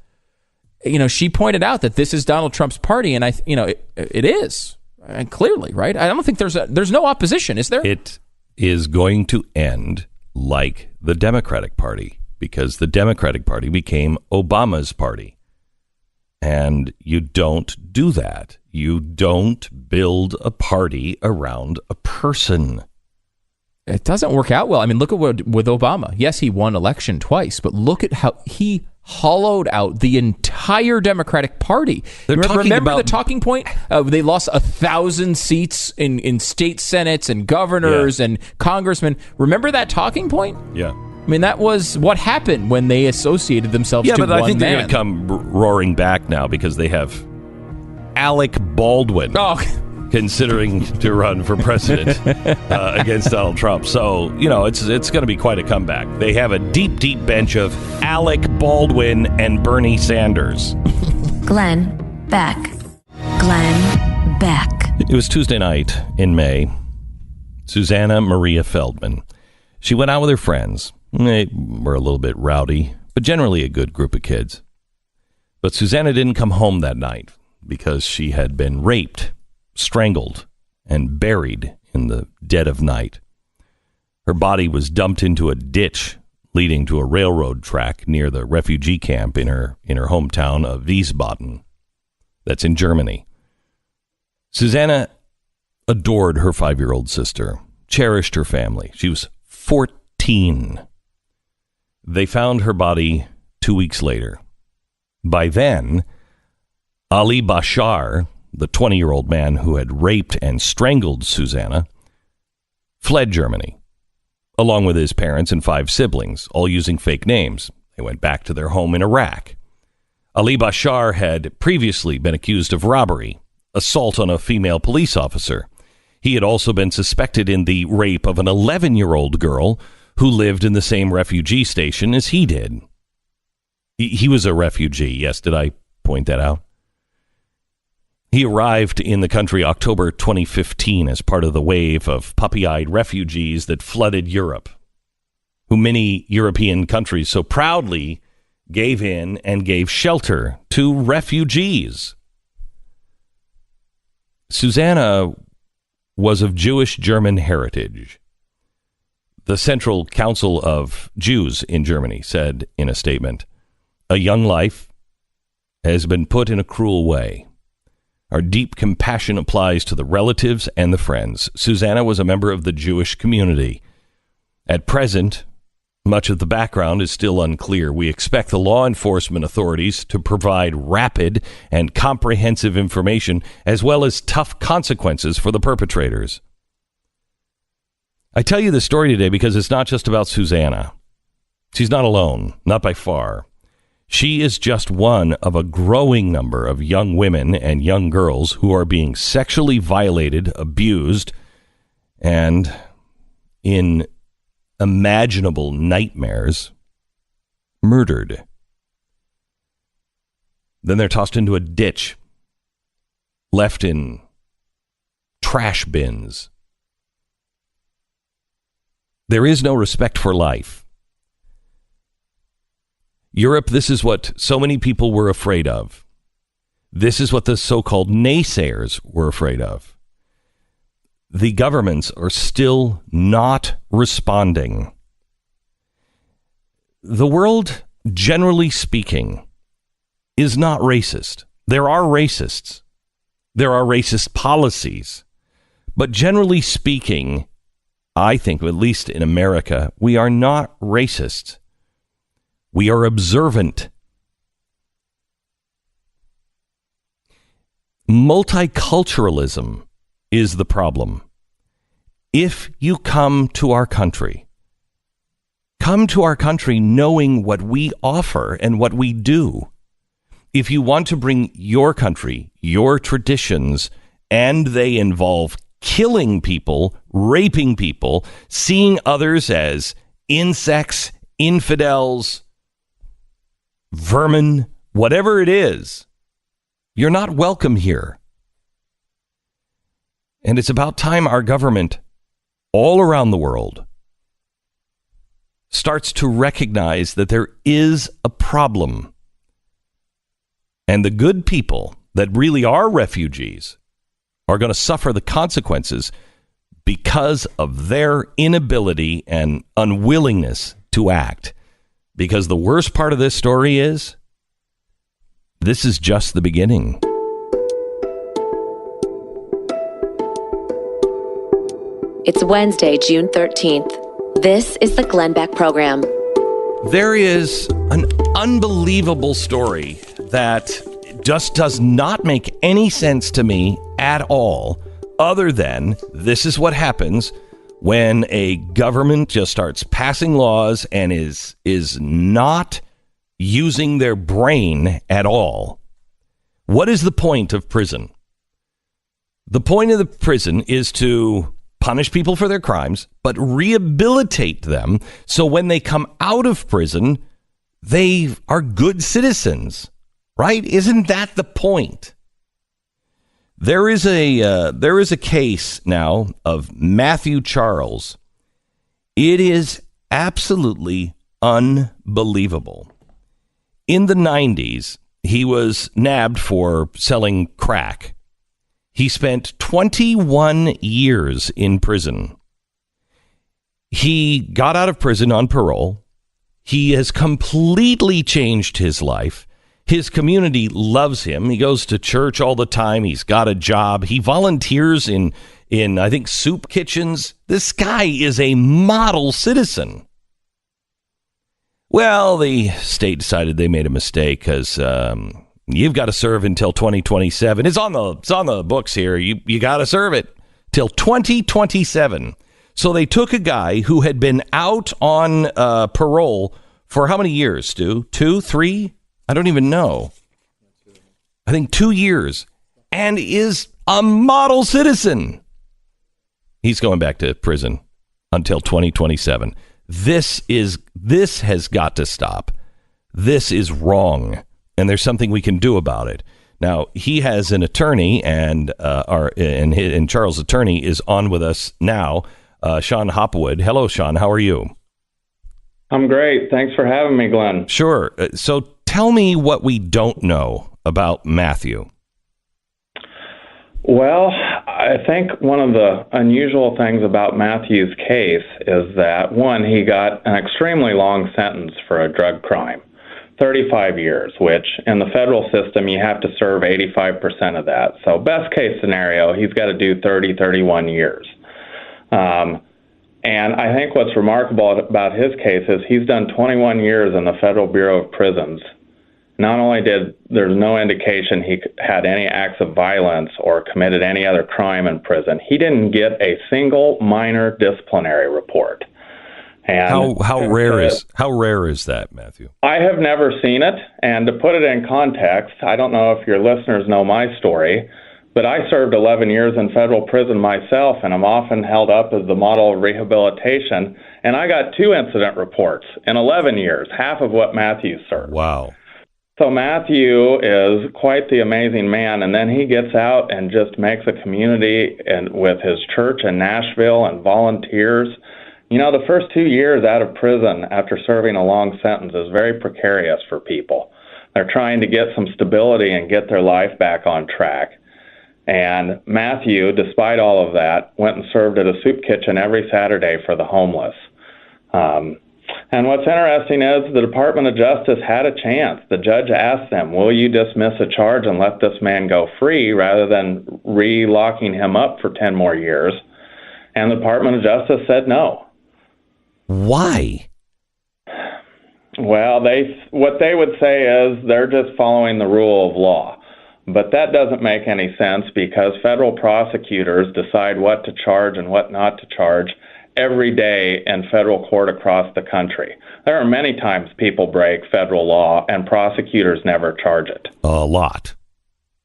She pointed out that this is Donald Trump's party, and it is, and clearly, right? I don't think there's no opposition, is there? It is going to end like the Democratic Party, because the Democratic Party became Obama's party. And you don't do that. You don't build a party around a person. It doesn't work out well. I mean, look at what with Obama. Yes, he won election twice, but look at how he hollowed out the entire Democratic Party. Remember the talking point? They lost 1,000 seats in state senates and governors and congressmen. Remember that talking point? Yeah. I mean, that was what happened when they associated themselves to one man. Yeah, but I think they're going to come roaring back now because they have Alec Baldwin considering to run for president against Donald Trump. So, it's going to be quite a comeback. They have a deep, deep bench of Alec Baldwin and Bernie Sanders. Glenn Beck. Glenn Beck. It was Tuesday night in May. Susanna Maria Feldman. She went out with her friends. They were a little bit rowdy, but generally a good group of kids. But Susanna didn't come home that night because she had been raped, strangled, and buried in the dead of night. Her body was dumped into a ditch leading to a railroad track near the refugee camp in her hometown of Wiesbaden. That's in Germany. Susanna adored her 5-year-old sister, cherished her family. She was 14. They found her body 2 weeks later. By then, Ali Bashar, the 20-year-old man who had raped and strangled Susanna, fled Germany, along with his parents and 5 siblings, all using fake names. They went back to their home in Iraq. Ali Bashar had previously been accused of robbery, assault on a female police officer. He had also been suspected in the rape of an 11-year-old girl who lived in the same refugee station as he did. He was a refugee. Yes, did I point that out? He arrived in the country October 2015 as part of the wave of puppy-eyed refugees that flooded Europe, who many European countries so proudly gave in and gave shelter to refugees. Susanna was of Jewish German heritage. The Central Council of Jews in Germany said in a statement, "A young life has been put in a cruel way. Our deep compassion applies to the relatives and the friends." Susanna was a member of the Jewish community. At present, much of the background is still unclear. We expect the law enforcement authorities to provide rapid and comprehensive information as well as tough consequences for the perpetrators. I tell you this story today because it's not just about Susanna. She's not alone, not by far. She is just one of a growing number of young women and young girls who are being sexually violated, abused, and in imaginable nightmares, murdered. Then they're tossed into a ditch, left in trash bins. There is no respect for life. Europe, this is what so many people were afraid of. This is what the so-called naysayers were afraid of. The governments are still not responding. The world, generally speaking, is not racist. There are racists. There are racist policies. But generally speaking, I think, at least in America, we are not racist. We are observant. Multiculturalism is the problem. If you come to our country knowing what we offer and what we do. If you want to bring your country, your traditions, and they involve killing people, raping people, seeing others as insects, infidels, vermin, whatever it is, you're not welcome here. And it's about time our government all around the world starts to recognize that there is a problem. And the good people that really are refugees are going to suffer the consequences because of their inability and unwillingness to act. Because the worst part of this story is, this is just the beginning. It's Wednesday, June 13th. This is the Glenn Beck Program. There is an unbelievable story that just does not make any sense to me at all, other than this is what happens when a government just starts passing laws and is not using their brain at all. What is the point of prison? The point of the prison is to punish people for their crimes, but rehabilitate them so when they come out of prison, they are good citizens, right? Isn't that the point? There is a case now of Mathew Charles. It is absolutely unbelievable. In the 90s, he was nabbed for selling crack. He spent 21 years in prison. He got out of prison on parole. He has completely changed his life. His community loves him. He goes to church all the time. He's got a job. He volunteers in I think, soup kitchens. This guy is a model citizen. Well, the state decided they made a mistake because you've got to serve until 2027. It's on the books here. You got to serve it till 2027. So they took a guy who had been out on parole for how many years, Stu? 2, 3? I don't even know. I think 2 years, and is a model citizen. He's going back to prison until 2027. This has got to stop. This is wrong, and there's something we can do about it. Now, he has an attorney, and Charles' attorney is on with us now, Shon Hopwood. Hello, Shon. How are you? I'm great. Thanks for having me, Glenn. Sure. So tell me what we don't know about Mathew. Well, I think one of the unusual things about Mathew's case is that, one, he got an extremely long sentence for a drug crime, 35 years, which in the federal system, you have to serve 85% of that. So best case scenario, he's got to do 31 years. And I think what's remarkable about his case is he's done 21 years in the Federal Bureau of Prisons. Not only there's no indication he had any acts of violence or committed any other crime in prison, he didn't get a single minor disciplinary report. And how rare is that, Matthew? I have never seen it, and to put it in context, I don't know if your listeners know my story, but I served 11 years in federal prison myself, and I'm often held up as the model of rehabilitation, and I got 2 incident reports in 11 years, half of what Mathew served. Wow. So Mathew is quite the amazing man, and then he gets out and just makes a community and with his church in Nashville and volunteers. You know, the first 2 years out of prison after serving a long sentence is very precarious for people. They're trying to get some stability and get their life back on track. And Mathew, despite all of that, went and served at a soup kitchen every Saturday for the homeless. And what's interesting is the Department of Justice had a chance. The judge asked them, will you dismiss a charge and let this man go free rather than re-locking him up for 10 more years? And the Department of Justice said no. Why? Well, what they would say is they're just following the rule of law. But that doesn't make any sense because federal prosecutors decide what to charge and what not to charge every day in federal court across the country. There are many times people break federal law and prosecutors never charge it. A lot.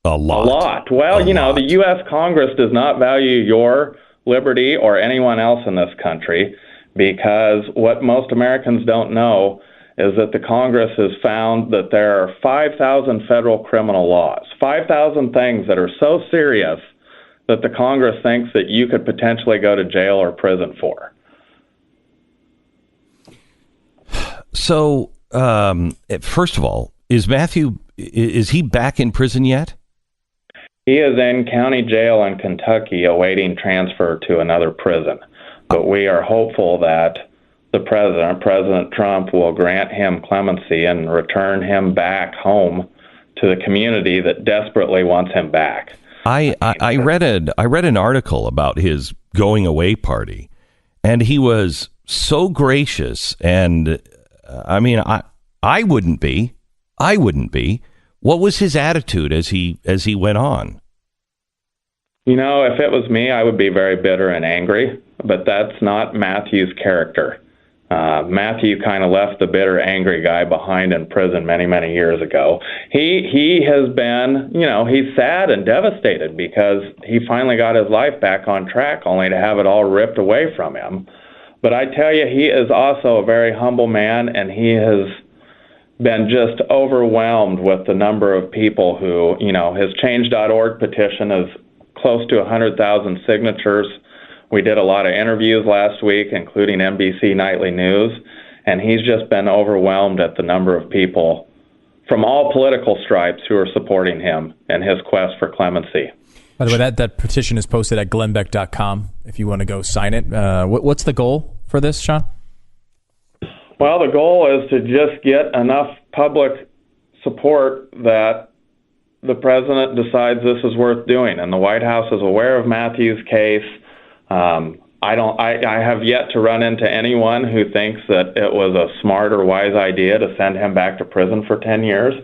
Well, the U.S. Congress does not value your liberty or anyone else in this country because what most Americans don't know is that the Congress has found that there are 5,000 federal criminal laws, 5,000 things that are so serious that the Congress thinks that you could potentially go to jail or prison for. So, first of all, is he back in prison yet? He is in county jail in Kentucky awaiting transfer to another prison. But we are hopeful that the President Trump, will grant him clemency and return him back home to the community that desperately wants him back. I read an article about his going away party, and he was so gracious. And I mean, I wouldn't be. What was his attitude as he went on? You know, if it was me, I would be very bitter and angry. But that's not Mathew's character. Mathew kind of left the bitter, angry guy behind in prison many, many years ago. He has been, he's sad and devastated because he finally got his life back on track only to have it all ripped away from him. But I tell you, he is also a very humble man, and he has been just overwhelmed with the number of people who, his change.org petition is close to 100,000 signatures. We did a lot of interviews last week, including NBC Nightly News, and he's just been overwhelmed at the number of people from all political stripes who are supporting him in his quest for clemency. By the way, that petition is posted at glennbeck.com if you want to go sign it. What's the goal for this, Sean? Well, the goal is to just get enough public support that the president decides this is worth doing, and the White House is aware of Mathew's case. I have yet to run into anyone who thinks that it was a smart or wise idea to send him back to prison for 10 years.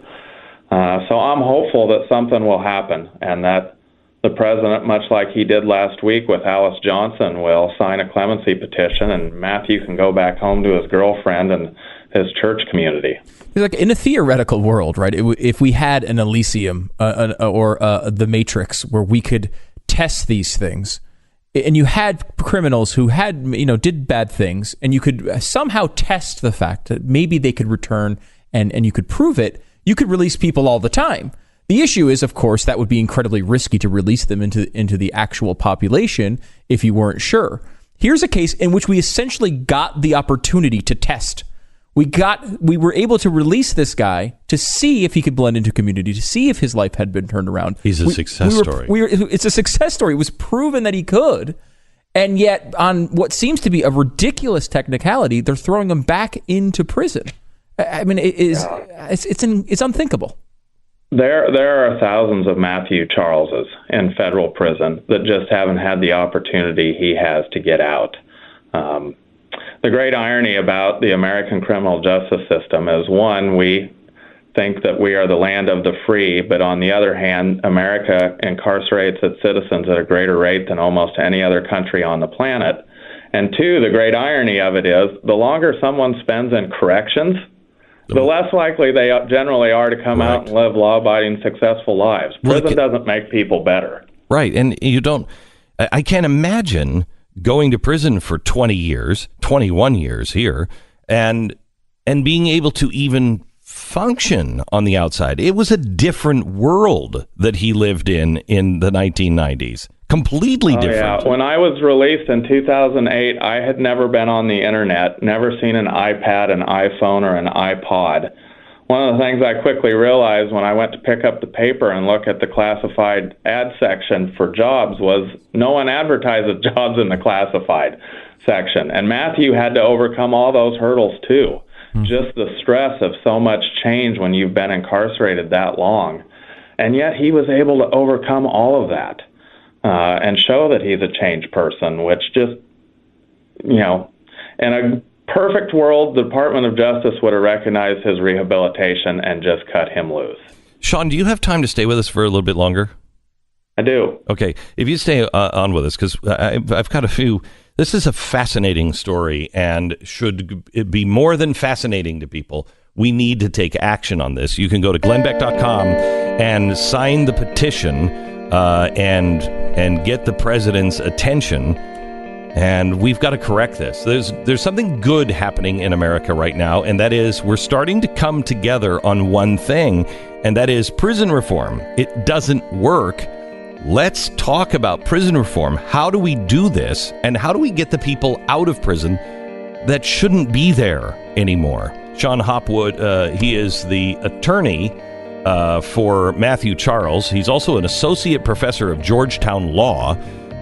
So I'm hopeful that something will happen and that the president, much like he did last week with Alice Johnson, will sign a clemency petition and Mathew can go back home to his girlfriend and his church community. It's like in a theoretical world, right? If we had an Elysium or the Matrix where we could test these things, and you had criminals who had, did bad things, and you could somehow test the fact that maybe they could return and you could prove it, you could release people all the time. The issue is, of course, that would be incredibly risky to release them into the actual population if you weren't sure. Here's a case in which we essentially got the opportunity to test. We were able to release this guy to see if he could blend into community, to see if his life had been turned around. He's a success story. It's a success story. It was proven that he could, and yet on what seems to be a ridiculous technicality, they're throwing him back into prison. I mean, it's unthinkable. There are thousands of Mathew Charleses in federal prison that just haven't had the opportunity he has to get out. The great irony about the American criminal justice system is, one, we think that we are the land of the free, but on the other hand, America incarcerates its citizens at a greater rate than almost any other country on the planet. And two, the great irony of it is, the longer someone spends in corrections, the less likely they generally are to come out and live law-abiding, successful lives. Prison doesn't make people better. Right, and I can't imagine going to prison for 20 years, 21 years here, and being able to even function on the outside. It was a different world that he lived in the 1990s. Completely different. Yeah. When I was released in 2008, I had never been on the internet, never seen an iPad, an iPhone, or an iPod. One of the things I quickly realized when I went to pick up the paper and look at the classified ad section for jobs was no one advertises jobs in the classified section. And Mathew had to overcome all those hurdles too. Just the stress of so much change when you've been incarcerated that long. And yet he was able to overcome all of that. And show that he's a changed person, which just, in a perfect world, the Department of Justice would have recognized his rehabilitation and just cut him loose. Sean, do you have time to stay with us for a little bit longer? I do. Okay. If you stay on with us, because I've got a few. This is a fascinating story, and should it be more than fascinating to people, we need to take action on this. You can go to glennbeck.com and sign the petition and get the president's attention, and we've got to correct this. There's something good happening in America right now, and that is we're starting to come together on one thing, and that is prison reform. It doesn't work. Let's talk about prison reform. How do we do this, and how do we get the people out of prison that shouldn't be there anymore? Shon Hopwood, he is the attorney for Mathew Charles. He's also an associate professor of Georgetown Law.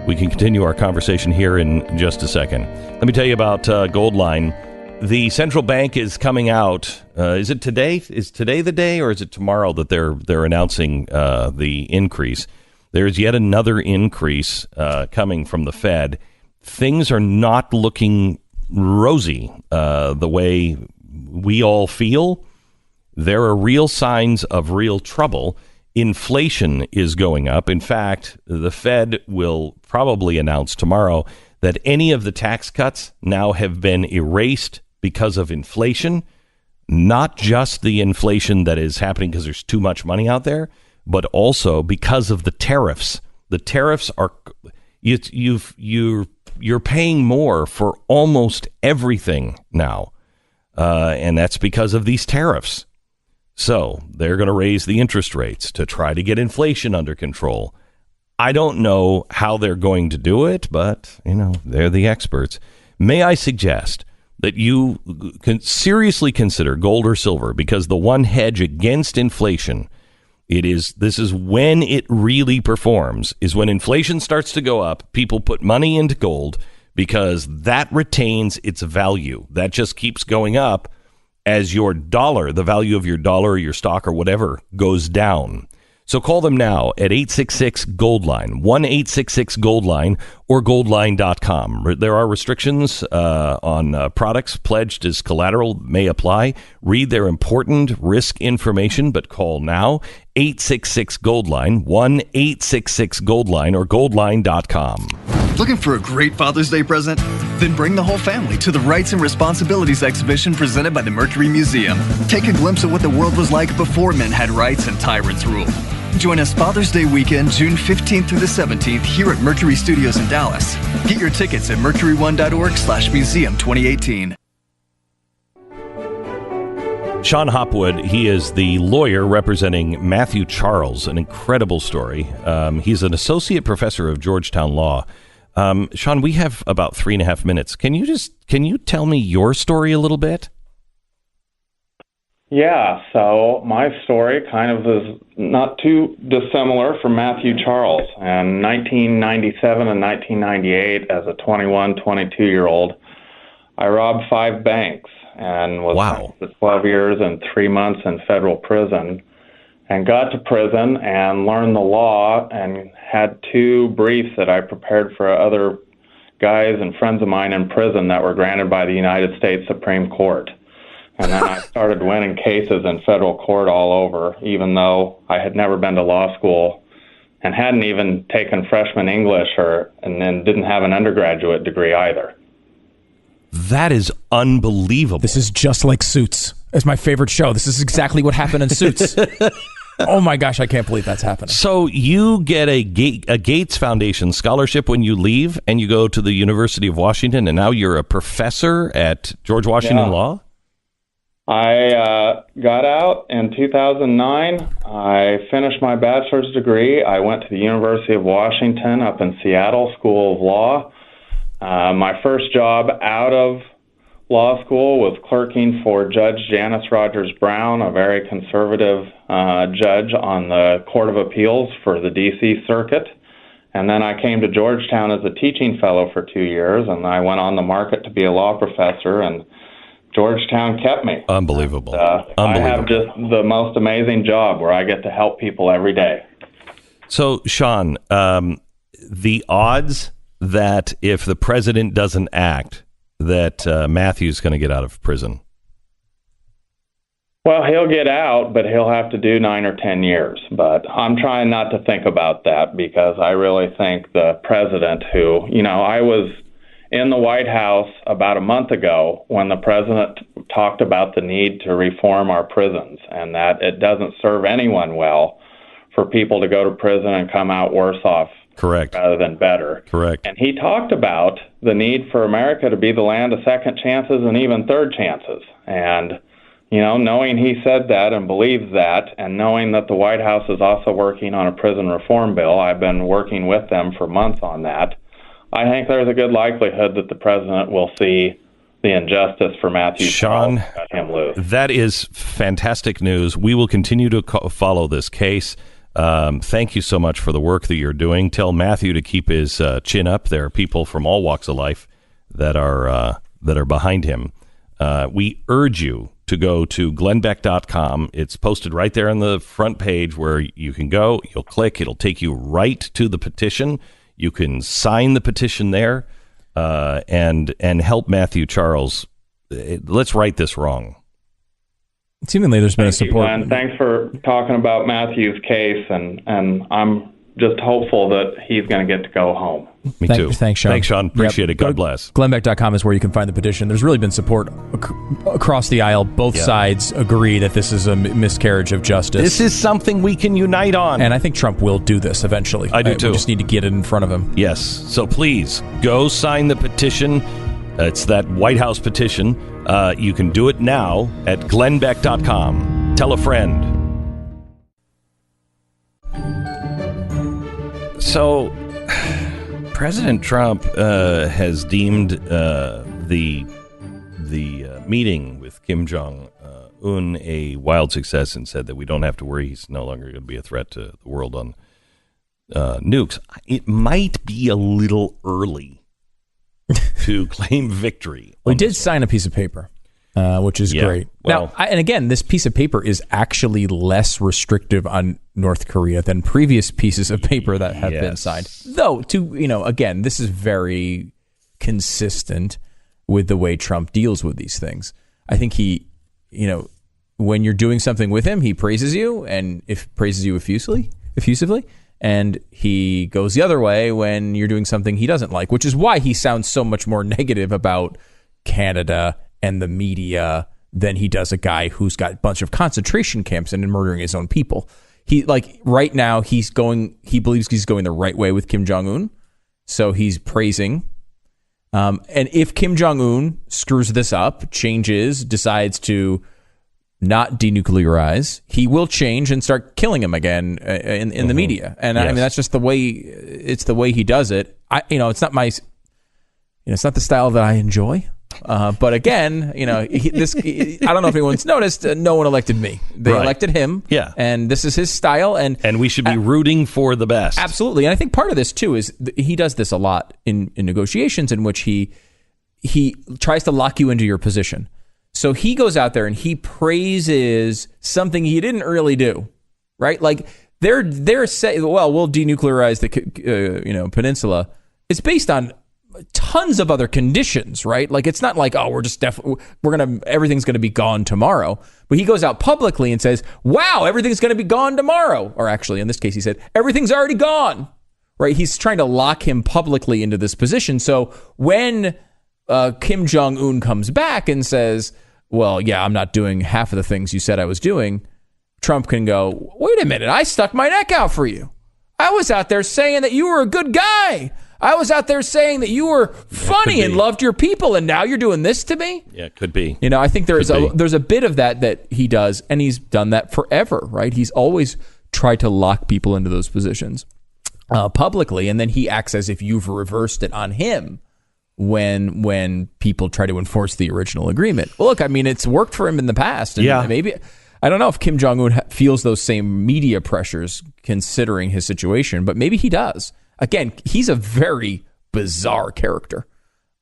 We can continue our conversation here in just a second. Let me tell you about Goldline. The central bank is coming out. Is it today? Is today the day, or is it tomorrow that they're announcing the increase? There's yet another increase coming from the Fed. Things are not looking rosy the way we all feel. There are real signs of real trouble. Inflation is going up. In fact, the Fed will probably announce tomorrow that any of the tax cuts now have been erased because of inflation, not just the inflation that is happening because there's too much money out there, but also because of the tariffs. The tariffs are you're paying more for almost everything now, and that's because of these tariffs. So they're going to raise the interest rates to try to get inflation under control. I don't know how they're going to do it, but they're the experts. May I suggest that you can seriously consider gold or silver, because the one hedge against inflation. This is when it really performs, is when inflation starts to go up, people put money into gold because that retains its value. That just keeps going up as your dollar, the value of your dollar or your stock or whatever, goes down. So call them now at 866-GOLDLINE, 1-866-GOLDLINE, or goldline.com. There are restrictions on products pledged as collateral may apply. Read their important risk information, but call now, 866-GOLDLINE, 1-866-GOLDLINE, or goldline.com. Looking for a great Father's Day present? Then bring the whole family to the Rights and Responsibilities exhibition presented by the Mercury Museum. Take a glimpse at what the world was like before men had rights and tyrants ruled. Join us Father's Day weekend, June 15th through the 17th, here at Mercury Studios in Dallas. Get your tickets at mercury1.org/museum 2018. Shon Hopwood, he is the lawyer representing Mathew Charles, an incredible story. He's an associate professor of Georgetown Law. Sean, we have about 3.5 minutes. Can you tell me your story a little bit? Yeah, so my story kind of is not too dissimilar from Mathew Charles. In 1997 and 1998, as a 21, 22-year-old, I robbed 5 banks and was sentenced to 12 years and 3 months in federal prison, and got to prison and learned the law and had 2 briefs that I prepared for other guys and friends of mine in prison that were granted by the United States Supreme Court. And then I started winning cases in federal court all over, even though I had never been to law school and hadn't even taken freshman English and then didn't have an undergraduate degree either. That is unbelievable. This is just like Suits. It's my favorite show. This is exactly what happened in Suits. Oh my gosh, I can't believe that's happening. So you get a Gates Foundation scholarship when you leave, and you go to the University of Washington, and now you're a professor at George Washington Law? I got out in 2009. I finished my bachelor's degree. I went to the University of Washington up in Seattle School of Law. My first job out of law school was clerking for Judge Janice Rogers Brown, a very conservative judge on the Court of Appeals for the D.C. Circuit. And then I came to Georgetown as a teaching fellow for 2 years, and I went on the market to be a law professor, and Georgetown kept me. Unbelievable. I have just the most amazing job where I get to help people every day. So, Sean, the odds that if the president doesn't act, that Mathew's going to get out of prison? Well, he'll get out, but he'll have to do 9 or 10 years. But I'm trying not to think about that, because I really think the president who, I was in the White House about a month ago when the president talked about the need to reform our prisons, and that it doesn't serve anyone well for people to go to prison and come out worse off. Correct. Rather than better. Correct. And he talked about the need for America to be the land of second chances and even third chances. And, knowing he said that and believes that, and knowing that the White House is also working on a prison reform bill, I've been working with them for months on that, I think there's a good likelihood that the president will see the injustice for Mathew Charles and cut him loose. That is fantastic news. We will continue to follow this case. Thank you so much for the work that you're doing. Tell Mathew to keep his chin up. There are people from all walks of life that are behind him. We urge you to go to glennbeck.com. It's posted right there on the front page where you can go. You'll click. It'll take you right to the petition. You can sign the petition there and help Mathew Charles. Let's right this wrong. Seemingly there's been a support. And thanks for talking about Mathew's case, and I'm just hopeful that he's going to get to go home. Me too. Thanks, Sean. Thanks, Sean. Appreciate it. God bless. Glennbeck.com is where you can find the petition. There's really been support across the aisle. Both sides agree that this is a miscarriage of justice. This is something we can unite on. And I think Trump will do this eventually. I do too. We just need to get it in front of him. Yes. So please, go sign the petition. It's that White House petition. You can do it now at glennbeck.com. Tell a friend. So, President Trump has deemed the meeting with Kim Jong Un a wild success and said that we don't have to worry. He's no longer going to be a threat to the world on nukes. It might be a little early to claim victory. We did sign a piece of paper, which is great. Well, now, and again, this piece of paper is actually less restrictive on North Korea than previous pieces of paper that have been signed. Though, again, this is very consistent with the way Trump deals with these things. I think he, when you're doing something with him, he praises you, and praises you effusively. And he goes the other way when you're doing something he doesn't like, which is why he sounds so much more negative about Canada and the media than he does a guy who's got a bunch of concentration camps and murdering his own people. Right now, he believes he's going the right way with Kim Jong Un. So he's praising. And if Kim Jong Un screws this up, changes, decides to not denuclearize, he will change and start killing him again in the media. And I mean, that's just the way he does it. It's not it's not the style that I enjoy. But again, I don't know if anyone's noticed, no one elected me. They elected him. Yeah. And this is his style. And we should be rooting for the best. Absolutely. And I think part of this too is he does this a lot in negotiations in which he tries to lock you into your position. So he goes out there and he praises something he didn't really do, right? Like they're saying, well, we'll denuclearize the peninsula. It's based on tons of other conditions, right? Like it's not like, oh, everything's gonna be gone tomorrow. But he goes out publicly and says, wow, everything's gonna be gone tomorrow. Or actually, in this case, he said, everything's already gone, right? He's trying to lock him publicly into this position. So when Kim Jong Un comes back and says, well, yeah, I'm not doing half of the things you said I was doing, Trump can go, wait a minute, I stuck my neck out for you. I was out there saying that you were a good guy. I was out there saying that you were funny and loved your people, and now you're doing this to me? Yeah, it could be. You know, I think there's a bit of that he does, and he's done that forever, right? He's always tried to lock people into those positions publicly, and then he acts as if you've reversed it on him when people try to enforce the original agreement. Well, look, I mean, it's worked for him in the past. And maybe, I don't know if Kim Jong Un feels those same media pressures considering his situation, but maybe he does. Again, he's a very bizarre character,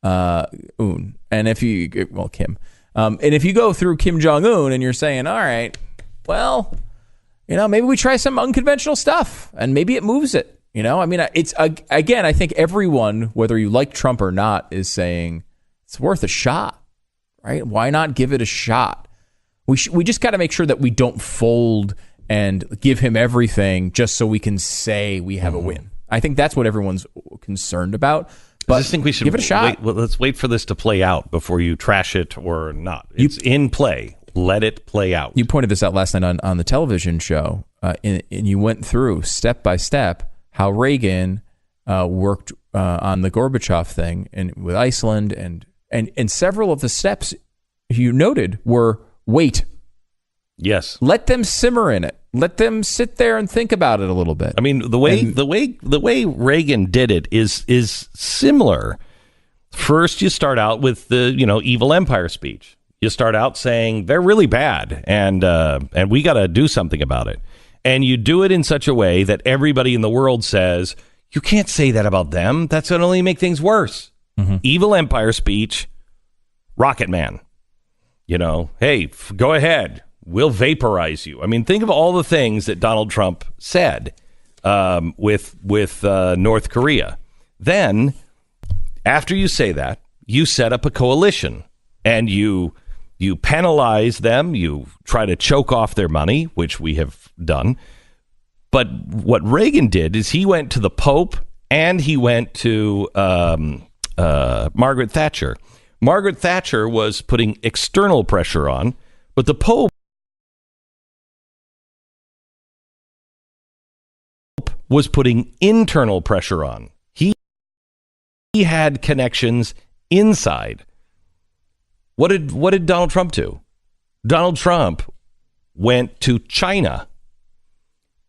Un. And if you, well, Kim. And if you go through Kim Jong Un and you're saying, all right, well, you know, maybe we try some unconventional stuff and maybe it moves it. You know, I mean, it's again, I think everyone, whether you like Trump or not, is saying it's worth a shot, right? Why not give it a shot? We just got to make sure that we don't fold and give him everything just so we can say we have a win. I think that's what everyone's concerned about. But I just think we should give it a shot. Let's wait for this to play out before you trash it or not. It's in play. Let it play out. You pointed this out last night on the television show, and you went through step by step how Reagan worked on the Gorbachev thing and with Iceland, and several of the steps you noted were wait. Yes. Let them simmer in it. Let them sit there and think about it a little bit. I mean, the way Reagan did it is similar. First, you start out with the evil empire speech. You start out saying they're really bad, and we got to do something about it. And you do it in such a way that everybody in the world says, you can't say that about them. That's going to only make things worse. Mm-hmm. Evil empire speech, Rocket Man. Hey, go ahead. We'll vaporize you. I mean, think of all the things that Donald Trump said with North Korea. Then, after you say that, you set up a coalition and you penalize them. You try to choke off their money, which we have done. But what Reagan did is he went to the Pope and he went to Margaret Thatcher. Margaret Thatcher was putting external pressure on, but the Pope was putting internal pressure on. He had connections inside. What did Donald Trump do? Donald Trump went to China.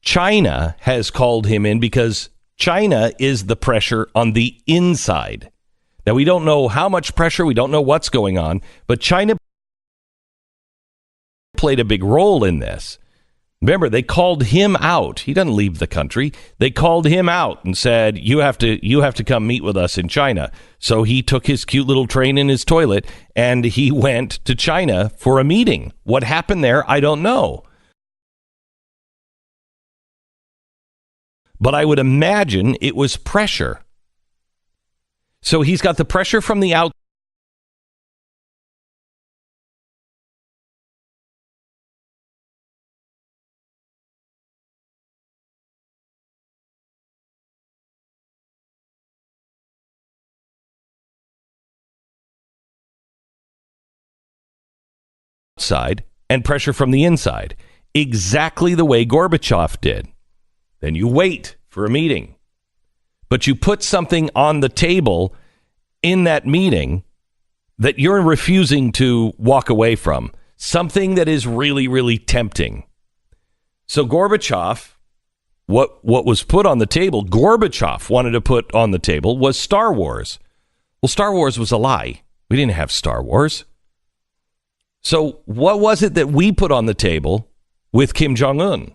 China has called him in because China is the pressure on the inside. Now, we don't know how much pressure, we don't know what's going on, but China played a big role in this. Remember, they called him out. He doesn't leave the country. They called him out and said, you have to come meet with us in China. So he took his cute little train in his toilet and he went to China for a meeting. What happened there, I don't know. But I would imagine it was pressure. So he's got the pressure from the outside and pressure from the inside, exactly the way Gorbachev did. Then you wait for a meeting, but you put something on the table in that meeting that you're refusing to walk away from, something that is really, really tempting. So Gorbachev, what was put on the table, Gorbachev wanted to put on the table was Star Wars. Well, Star Wars was a lie. We didn't have Star Wars. So what was it that we put on the table with Kim Jong Un?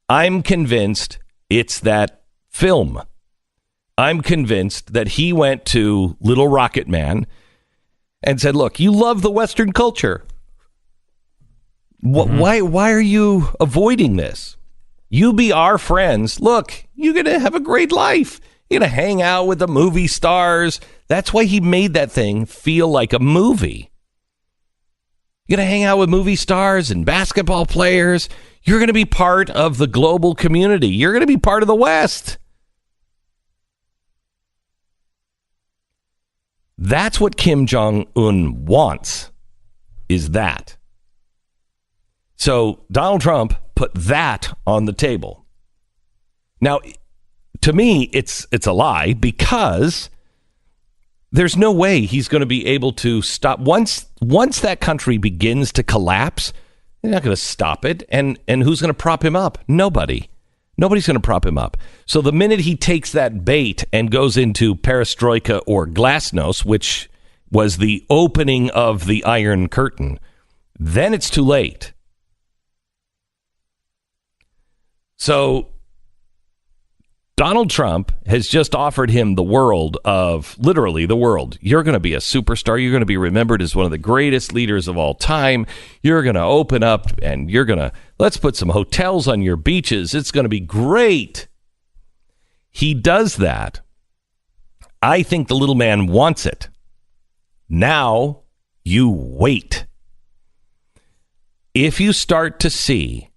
I'm convinced it's that film. I'm convinced that he went to Little Rocket Man and said, look, you love the Western culture. Why are you avoiding this? You be our friends. Look, you're going to have a great life. You're going to hang out with the movie stars. That's why he made that thing feel like a movie. You're going to hang out with movie stars and basketball players. You're going to be part of the global community. You're going to be part of the West. That's what Kim Jong Un wants, is that. So Donald Trump put that on the table. Now, to me, it's a lie, because there's no way he's going to be able to stop. Once that country begins to collapse, they're not going to stop it. And who's going to prop him up? Nobody. Nobody's going to prop him up. So the minute he takes that bait and goes into perestroika or glasnost, which was the opening of the Iron Curtain, then it's too late. So Donald Trump has just offered him the world of, literally the world. You're going to be a superstar. You're going to be remembered as one of the greatest leaders of all time. You're going to open up and let's put some hotels on your beaches. It's going to be great. He does that. I think the little man wants it. Now you wait. If you start to see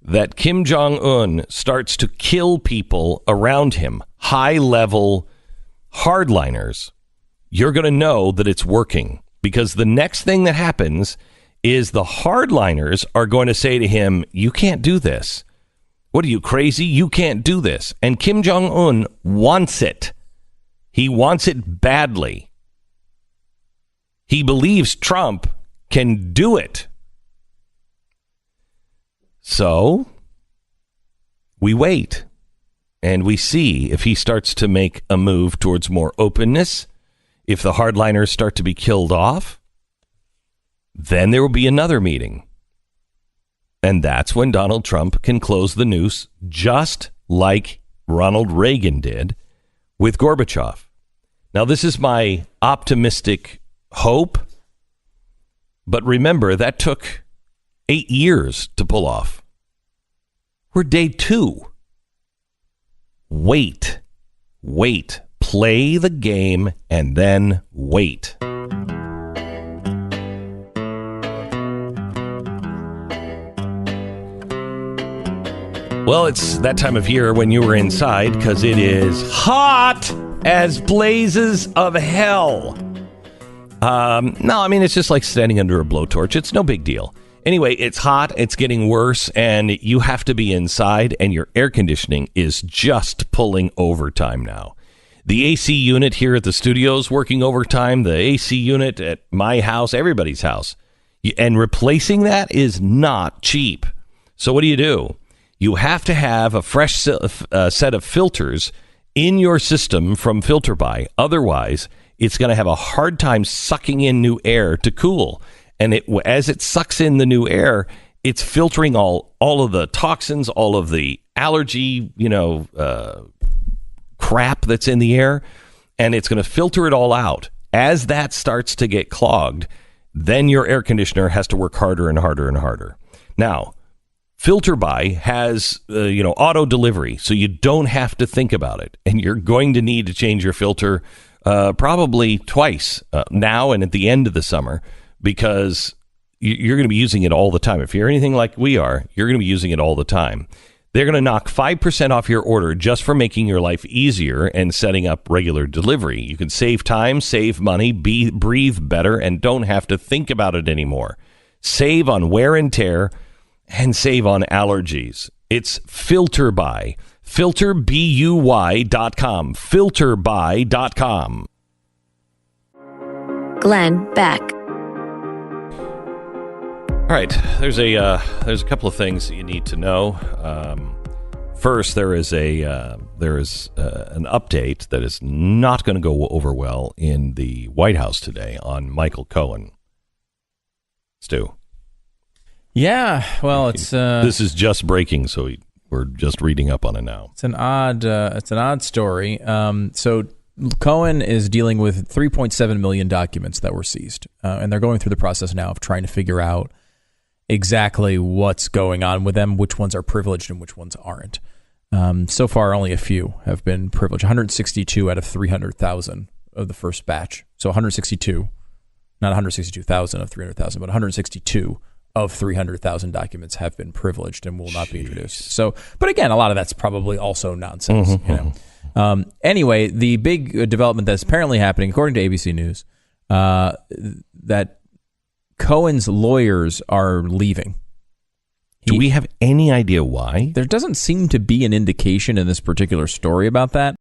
that Kim Jong Un starts to kill people around him, high-level hardliners, you're going to know that it's working. Because the next thing that happens is the hardliners are going to say to him, you can't do this. What are you, crazy? You can't do this. And Kim Jong Un wants it. He wants it badly. He believes Trump can do it. So we wait and we see if he starts to make a move towards more openness. If the hardliners start to be killed off, then there will be another meeting. And that's when Donald Trump can close the noose, just like Ronald Reagan did with Gorbachev. Now, this is my optimistic hope. But remember, that took 8 years to pull off. We're day 2. Wait. Play the game and then wait. Well, it's that time of year when you were inside because it is hot as blazes of hell. No, I mean, it's just like standing under a blowtorch. It's no big deal. Anyway, it's hot, it's getting worse, and you have to be inside, and your air conditioning is just pulling overtime now. The AC unit here at the studio is working overtime, the AC unit at my house, everybody's house. And replacing that is not cheap. So what do? You have to have a fresh set of filters in your system from FilterBuy. Otherwise, it's going to have a hard time sucking in new air to cool. And as it sucks in the new air, it's filtering all of the toxins, all of the allergy, crap that's in the air, and it's going to filter it all out. As that starts to get clogged, then your air conditioner has to work harder and harder and harder. Now, FilterBuy has, auto delivery, so you don't have to think about it. And you're going to need to change your filter probably twice now and at the end of the summer, because you're going to be using it all the time. If you're anything like we are, you're going to be using it all the time. They're going to knock 5% off your order just for making your life easier and setting up regular delivery. You can save time, save money, breathe better, and don't have to think about it anymore. Save on wear and tear and save on allergies. It's FilterBuy. FilterBuy.com. FilterBuy.com. Glenn Beck. All right, there's a couple of things that you need to know. First, there is an update that is not going to go over well in the White House today on Michael Cohen. Stu. Yeah, well, it's this is just breaking, so we're just reading up on it now. It's an odd story. So Cohen is dealing with 3.7 million documents that were seized, and they're going through the process now of trying to figure out exactly what's going on with them, which ones are privileged and which ones aren't. So far, only a few have been privileged. 162 out of 300,000 of the first batch. So 162, not 162,000 of 300,000, but 162 of 300,000 documents have been privileged and will not be introduced. So, but again, a lot of that's probably also nonsense. Anyway, the big development that's apparently happening, according to ABC News, that Cohen's lawyers are leaving. Do we have any idea why? There doesn't seem to be an indication in this particular story about that.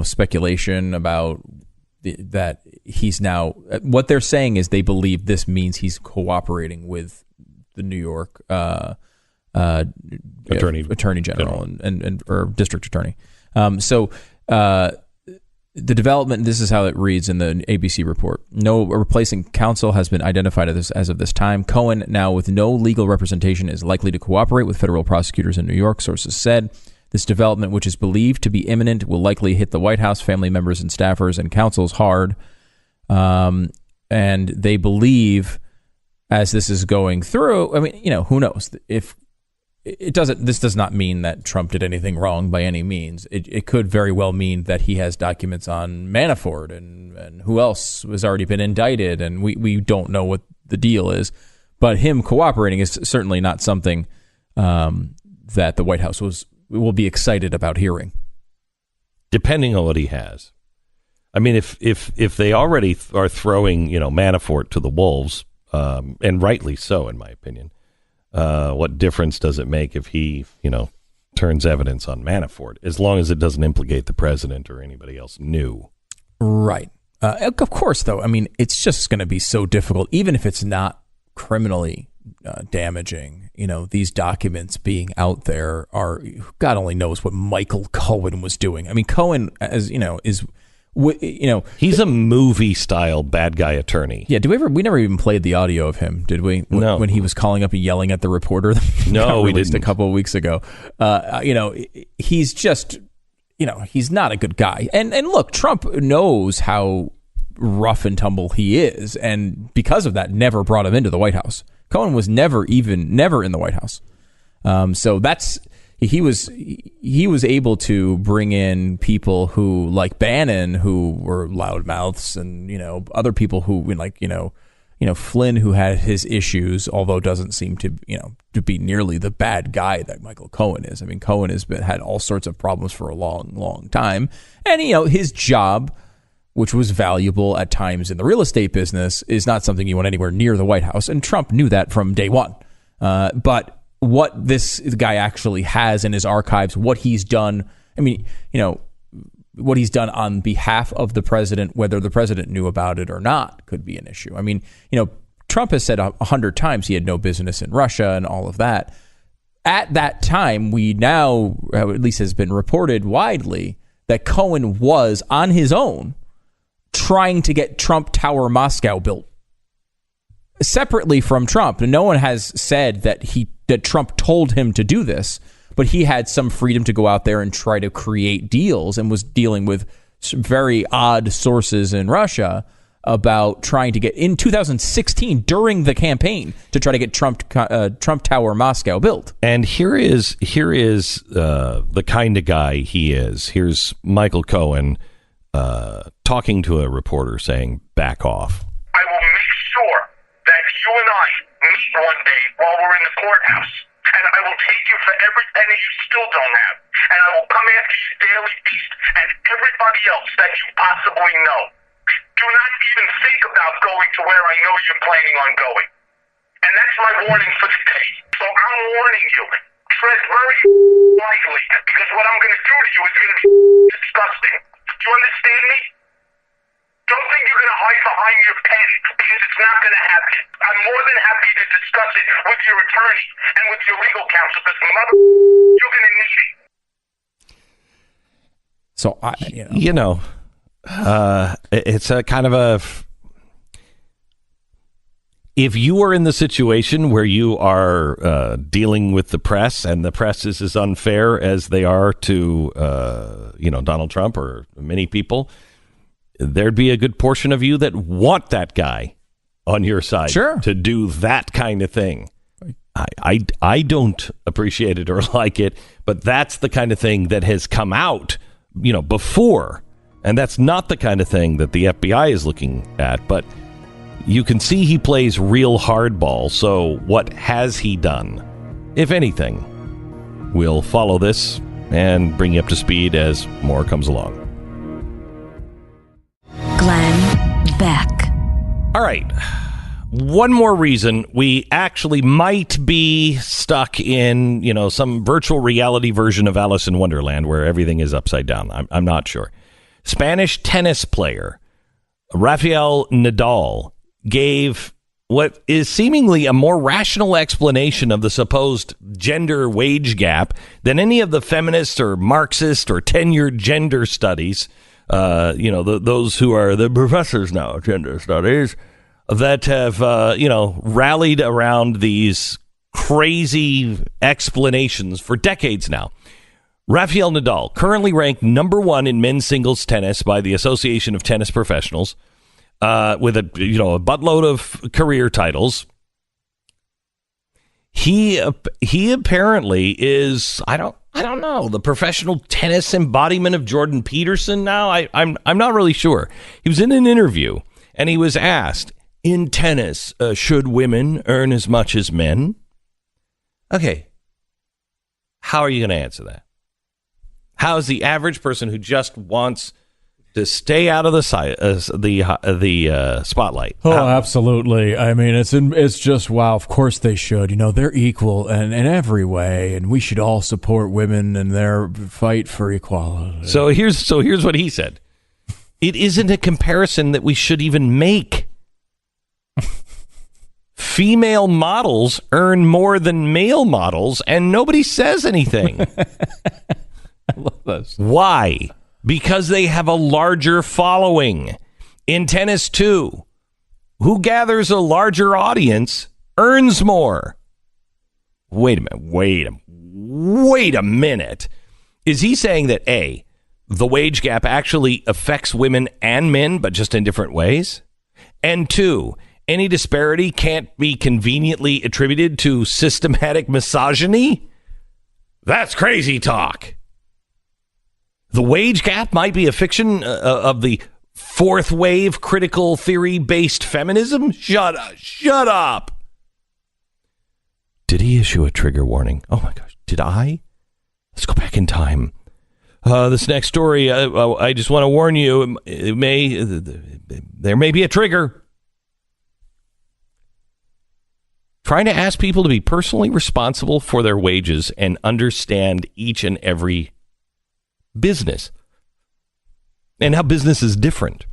Speculation about that he's now. What they're saying is they believe this means he's cooperating with the New York Attorney General and or District Attorney. The development. This is how it reads in the ABC report. No replacing counsel has been identified as of this time. Cohen, now with no legal representation, is likely to cooperate with federal prosecutors in New York. Sources said. This development, which is believed to be imminent, will likely hit the White House, family members and staffers and counsels hard. And they believe, as this is going through, who knows? If it doesn't, this does not mean that Trump did anything wrong by any means. It could very well mean that he has documents on Manafort and who else has already been indicted, and we don't know what the deal is. But him cooperating is certainly not something that the White House will be excited about hearing. Depending on what he has. I mean, if they already are throwing, Manafort to the wolves, and rightly so, in my opinion, what difference does it make if he, turns evidence on Manafort, as long as it doesn't implicate the president or anybody else new? Right. Of course, though, it's just going to be so difficult, even if it's not criminally damaging. These documents being out there are, God only knows what Michael Cohen was doing. Cohen, as he's a movie style bad guy attorney. Yeah. We never even played the audio of him, did we? No. When he was calling up and yelling at the reporter. No, we didn't. A couple of weeks ago. He's just, he's not a good guy. And look, Trump knows how rough and tumble he is, and because of that, never brought him into the White House. Cohen was never in the White House. So that's he was able to bring in people who, like Bannon, who were loudmouths, and other people who Flynn, who had his issues, although doesn't seem to be nearly the bad guy that Michael Cohen is. Cohen has had all sorts of problems for a long, long time, and his job, which was valuable at times in the real estate business, is not something you want anywhere near the White House. And Trump knew that from day one. But what this guy actually has in his archives, what he's done, what he's done on behalf of the president, whether the president knew about it or not, could be an issue. Trump has said 100 times he had no business in Russia and all of that. at that time, we now, at least has been reported widely, that Cohen was on his own trying to get Trump Tower Moscow built separately from Trump. And no one has said that Trump told him to do this, but he had some freedom to go out there and try to create deals and was dealing with very odd sources in Russia about trying to get in 2016 during the campaign to try to get Trump Tower Moscow built. And here is the kind of guy he is. Here's Michael Cohen talking to a reporter saying, "Back off." I will make sure that you and I meet one day while we're in the courthouse, and I will take you for every penny you still don't have, and I will come after you, Daily Beast, and everybody else that you possibly know. Do not even think about going to where I know you're planning on going. And that's my warning for today. So I'm warning you. Tread very lightly, because what I'm going to do to you is going to be disgusting. Do you understand me? Don't think you're going to hide behind your pen, because it's not going to happen. I'm more than happy to discuss it with your attorney and with your legal counsel, because you're going to need it. So, it's a kind of if you are in the situation where you are dealing with the press, and the press is as unfair as they are to, Donald Trump or many people, there'd be a good portion of you that want that guy on your side to do that kind of thing. I don't appreciate it or like it, but that's the kind of thing that has come out, before. And that's not the kind of thing that the FBI is looking at, but you can see he plays real hardball. So what has he done, if anything? We'll follow this and bring you up to speed as more comes along. Glenn Beck. All right. One more reason we actually might be stuck in, some virtual reality version of Alice in Wonderland where everything is upside down. I'm not sure. Spanish tennis player Rafael Nadal gave what is seemingly a more rational explanation of the supposed gender wage gap than any of the feminist or Marxist or tenured gender studies, those who are the professors now of gender studies that have, rallied around these crazy explanations for decades now. Rafael Nadal, currently ranked number 1 in men's singles tennis by the Association of Tennis Professionals, with a buttload of career titles. He apparently is, I don't know, the professional tennis embodiment of Jordan Peterson now. I'm not really sure. He was in an interview and he was asked, in tennis, should women earn as much as men? Okay. How are you going to answer that? How is the average person who just wants to stay out of the spotlight? Oh, absolutely. I mean, it's just, wow, of course they should. They're equal in every way, and we should all support women in their fight for equality. So here's what he said. It isn't a comparison that we should even make. Female models earn more than male models, and nobody says anything. I love this. Why? Because they have a larger following. In tennis, too, who gathers a larger audience earns more. Wait a minute. Is he saying that, A, the wage gap actually affects women and men, but just in different ways? And 2, any disparity can't be conveniently attributed to systematic misogyny? That's crazy talk. The wage gap might be a fiction of the fourth wave critical theory based feminism? Shut up. Did he issue a trigger warning? Oh my gosh, did I? Let's go back in time. This next story, I just want to warn you, there may be a trigger. Trying to ask people to be personally responsible for their wages and understand each and every business and how business is different.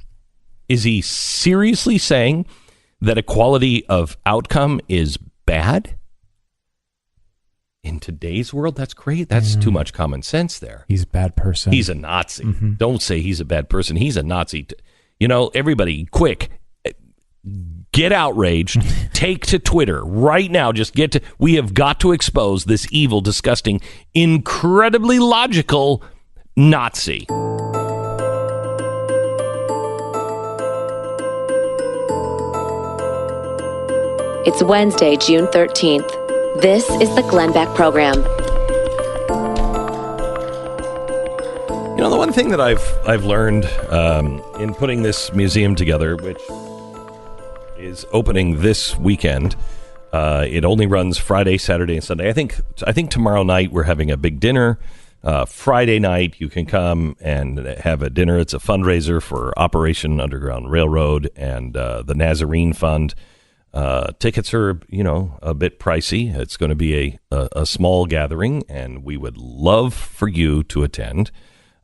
Is he seriously saying that equality of outcome is bad? In today's world, that's great. That's too much common sense there. He's a bad person. He's a Nazi. Don't say he's a bad person. He's a Nazi. You know, everybody, quick, get outraged. Take to Twitter right now. We have got to expose this evil, disgusting, incredibly logical Nazi. It's Wednesday, June 13th. This is the Glenn Beck Program. You know, the one thing that I've learned in putting this museum together, which is opening this weekend, it only runs Friday, Saturday, and Sunday. I think tomorrow night we're having a big dinner. Friday night you can come and have a dinner. It's a fundraiser for Operation Underground Railroad and the Nazarene Fund. Tickets are, a bit pricey. It's going to be a small gathering, and we would love for you to attend.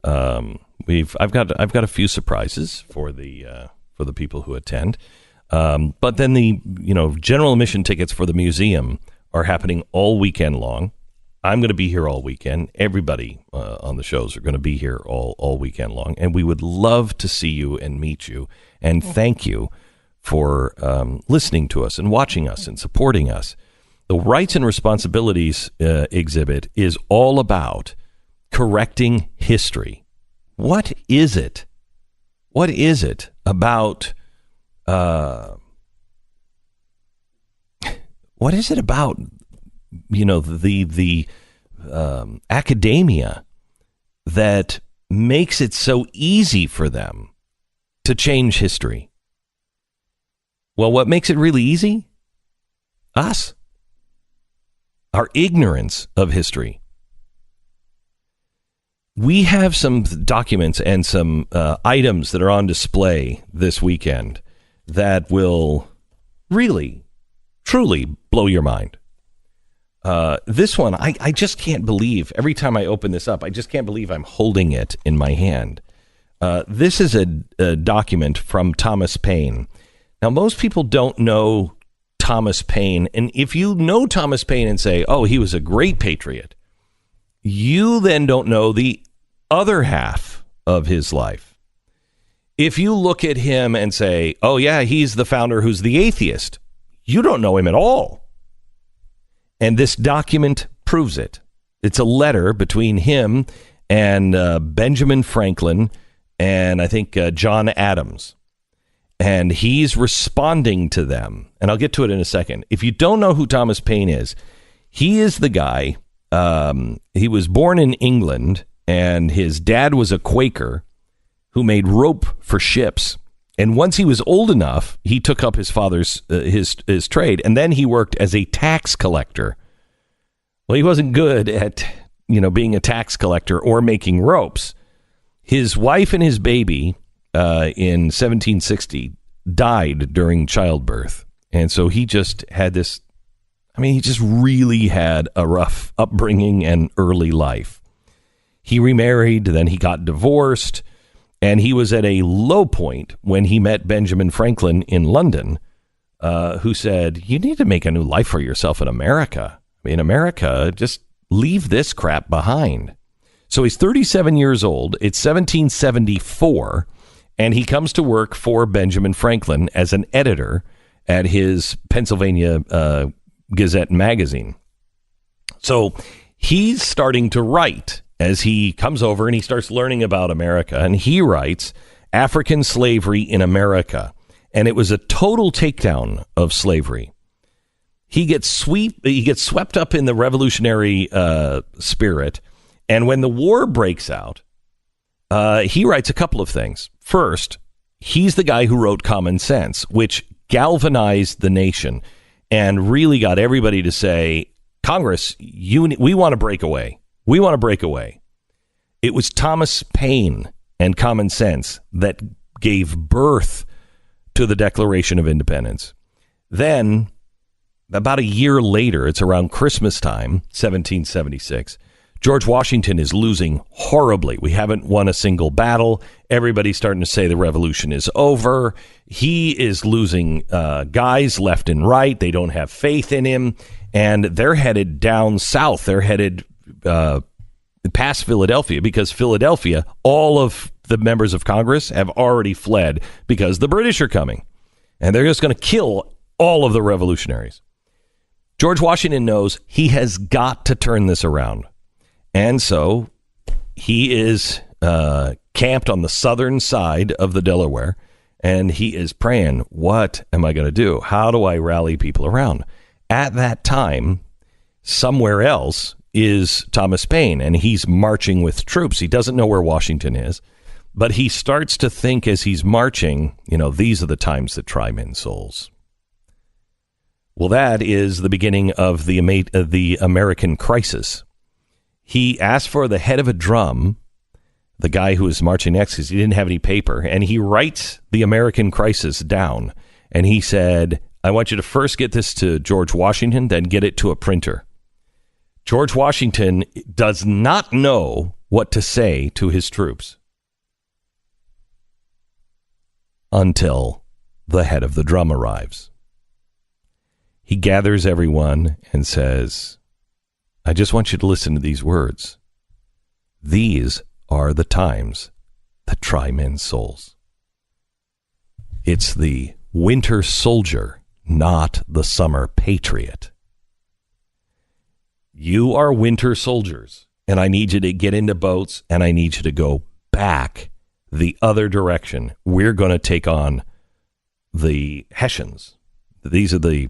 I've got a few surprises for the people who attend. But then the general admission tickets for the museum are happening all weekend long. I'm going to be here all weekend. Everybody on the shows are going to be here all weekend long, and we would love to see you and meet you and thank you for listening to us and watching us and supporting us. The Rights and Responsibilities exhibit is all about correcting history. What is it? What is it about? What is it about? The academia that makes it so easy for them to change history. Well, what makes it really easy? Us. Our ignorance of history. We have some documents and some items that are on display this weekend that will really, truly blow your mind. This one, I just can't believe, every time I open this up, I just can't believe I'm holding it in my hand. This is a document from Thomas Paine. Now, most people don't know Thomas Paine, and if you know Thomas Paine and say, oh, he was a great patriot, you then don't know the other half of his life. If you look at him and say, oh, yeah, he's the founder who's the atheist, you don't know him at all. And this document proves it. It's a letter between him and Benjamin Franklin and I think John Adams. And he's responding to them. And I'll get to it in a second. If you don't know who Thomas Paine is, he is the guy. He was born in England, and his dad was a Quaker who made rope for ships. And once he was old enough, he took up his father's his trade, and then he worked as a tax collector. Well, he wasn't good at being a tax collector or making ropes. His wife and his baby in 1760 died during childbirth, and so he just had this. He just really had a rough upbringing and early life. He remarried, then he got divorced. And he was at a low point when he met Benjamin Franklin in London, who said, you need to make a new life for yourself in America. In America, just leave this crap behind. So he's 37 years old. It's 1774, and he comes to work for Benjamin Franklin as an editor at his Pennsylvania Gazette magazine. So he's starting to write as he comes over and he starts learning about America, and he writes African Slavery in America, and it was a total takedown of slavery. He gets swept up in the revolutionary spirit, and when the war breaks out, he writes a couple of things. First, he's the guy who wrote Common Sense, which galvanized the nation and really got everybody to say, Congress, we want to break away. We want to break away. It was Thomas Paine and Common Sense that gave birth to the Declaration of Independence. Then, about a year later, it's around Christmas time, 1776, George Washington is losing horribly. We haven't won a single battle. Everybody's starting to say the revolution is over. He is losing guys left and right. They don't have faith in him. And they're headed down south. They're headed past Philadelphia, because Philadelphia, all of the members of Congress have already fled because the British are coming. And they're just going to kill all of the revolutionaries. George Washington knows he has got to turn this around. And so he is camped on the southern side of the Delaware, and he is praying, what am I going to do? How do I rally people around? At that time, somewhere else is Thomas Paine, and he's marching with troops. He doesn't know where Washington is, but he starts to think as he's marching, these are the times that try men's souls. Well, that is the beginning of the American crisis. He asked for the head of a drum, the guy who was marching next, because he didn't have any paper, and he writes the American crisis down. And he said, I want you to first get this to George Washington, then get it to a printer. George Washington does not know what to say to his troops until the head of the drum arrives. He gathers everyone and says, I just want you to listen to these words. These are the times that try men's souls. It's the winter soldier, not the summer patriot. You are winter soldiers, and I need you to get into boats, and I need you to go back the other direction. We're going to take on the Hessians. These are the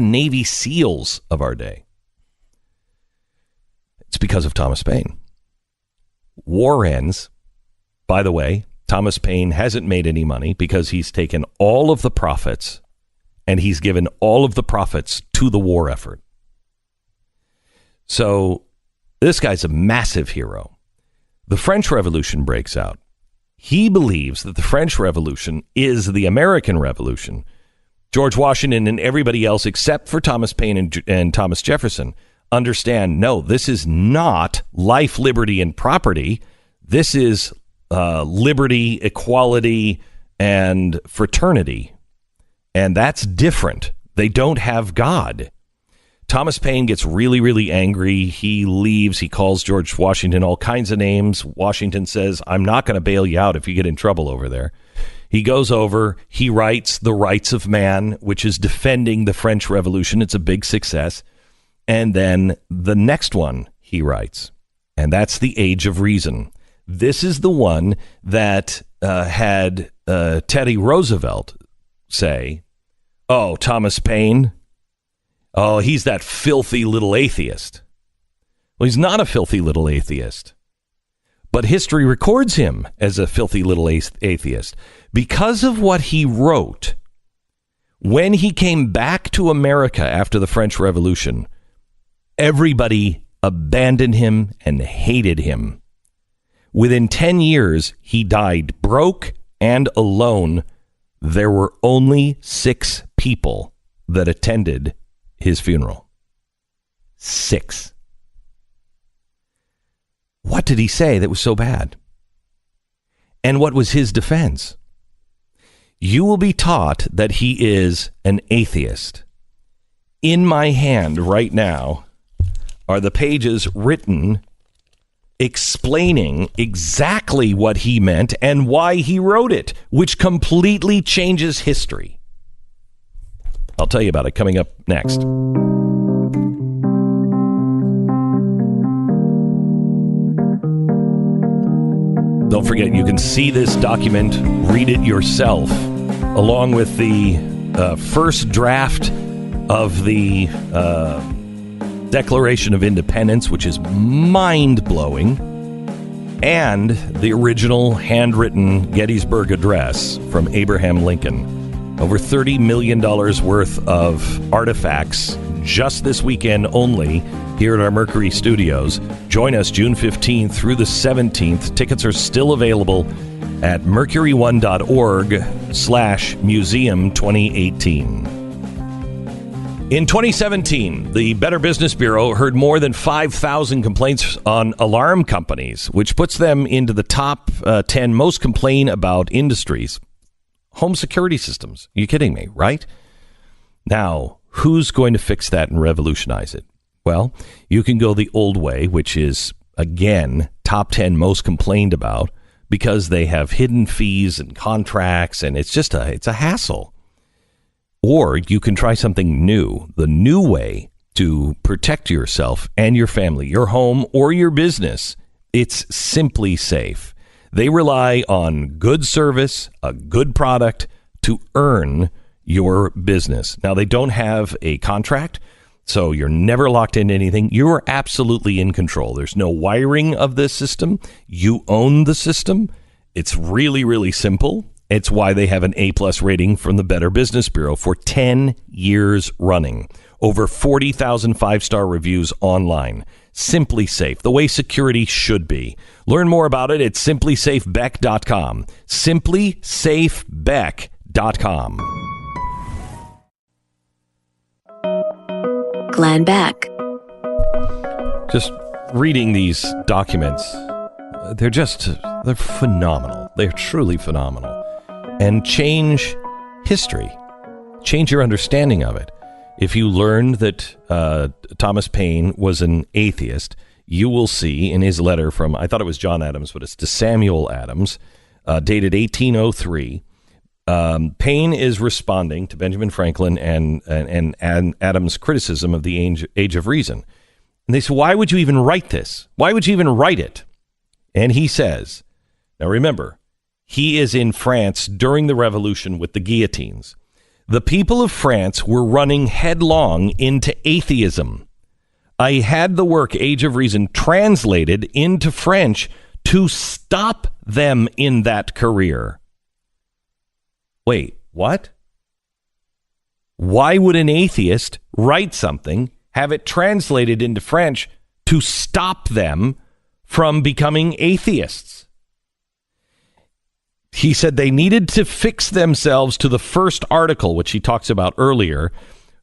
Navy SEALs of our day. It's because of Thomas Paine. War ends. By the way, Thomas Paine hasn't made any money because he's taken all of the profits and he's given all of the profits to the war effort. So this guy's a massive hero. The French Revolution breaks out. He believes that the French Revolution is the American Revolution. George Washington and everybody else, except for Thomas Paine and Thomas Jefferson, understand, no, this is not life, liberty, and property. This is liberty, equality, and fraternity. And that's different. They don't have God. Thomas Paine gets really, really angry. He leaves. He calls George Washington all kinds of names. Washington says, I'm not going to bail you out if you get in trouble over there. He goes over, he writes The Rights of Man, which is defending the French Revolution. It's a big success. And then the next one he writes, and that's The Age of Reason. This is the one that had Teddy Roosevelt say, oh, Thomas Paine, oh, he's that filthy little atheist. Well, he's not a filthy little atheist. But history records him as a filthy little atheist because of what he wrote. When he came back to America after the French Revolution, everybody abandoned him and hated him. Within 10 years, he died broke and alone. There were only 6 people that attended his funeral. 6. What did he say that was so bad? And what was his defense? You will be taught that he is an atheist. In my hand right now are the pages written explaining exactly what he meant and why he wrote it, which completely changes history. I'll tell you about it coming up next. Don't forget, you can see this document, read it yourself, along with the first draft of the Declaration of Independence, which is mind-blowing, and the original handwritten Gettysburg Address from Abraham Lincoln. Over $30 million worth of artifacts just this weekend only here at our Mercury Studios. Join us June 15th through the 17th. Tickets are still available at mercury1.org/museum 2018. In 2017, the Better Business Bureau heard more than 5,000 complaints on alarm companies, which puts them into the top 10 most complained about industries. Home security systems. You kidding me, right? Now, who's going to fix that and revolutionize it? Well, you can go the old way, which is, again, top 10 most complained about, because they have hidden fees and contracts, and it's a hassle. Or you can try something new, the new way to protect yourself and your family, your home, or your business. It's Simply Safe. They rely on good service, a good product to earn your business. Now, they don't have a contract, so you're never locked into anything. You're absolutely in control. There's no wiring of this system. You own the system. It's really, really simple. It's why they have an A+ rating from the Better Business Bureau for 10 years running. Over 40,000 five-star reviews online. Simply Safe, the way security should be. Learn more about it at simplysafebeck.com. simplysafebeck.com. Glenn Beck. Just reading these documents, they're phenomenal. They're truly phenomenal. And change history, change your understanding of it. If you learned that Thomas Paine was an atheist, you will see in his letter from, I thought it was John Adams, but it's to Samuel Adams, dated 1803. Paine is responding to Benjamin Franklin and Adams' criticism of the Age of Reason. And they say, why would you even write this? Why would you even write it? And he says, now remember, he is in France during the Revolution with the guillotines. The people of France were running headlong into atheism. I had the work Age of Reason translated into French to stop them in that career. Wait, what? Why would an atheist write something, have it translated into French to stop them from becoming atheists? He said they needed to fix themselves to the first article, which he talks about earlier,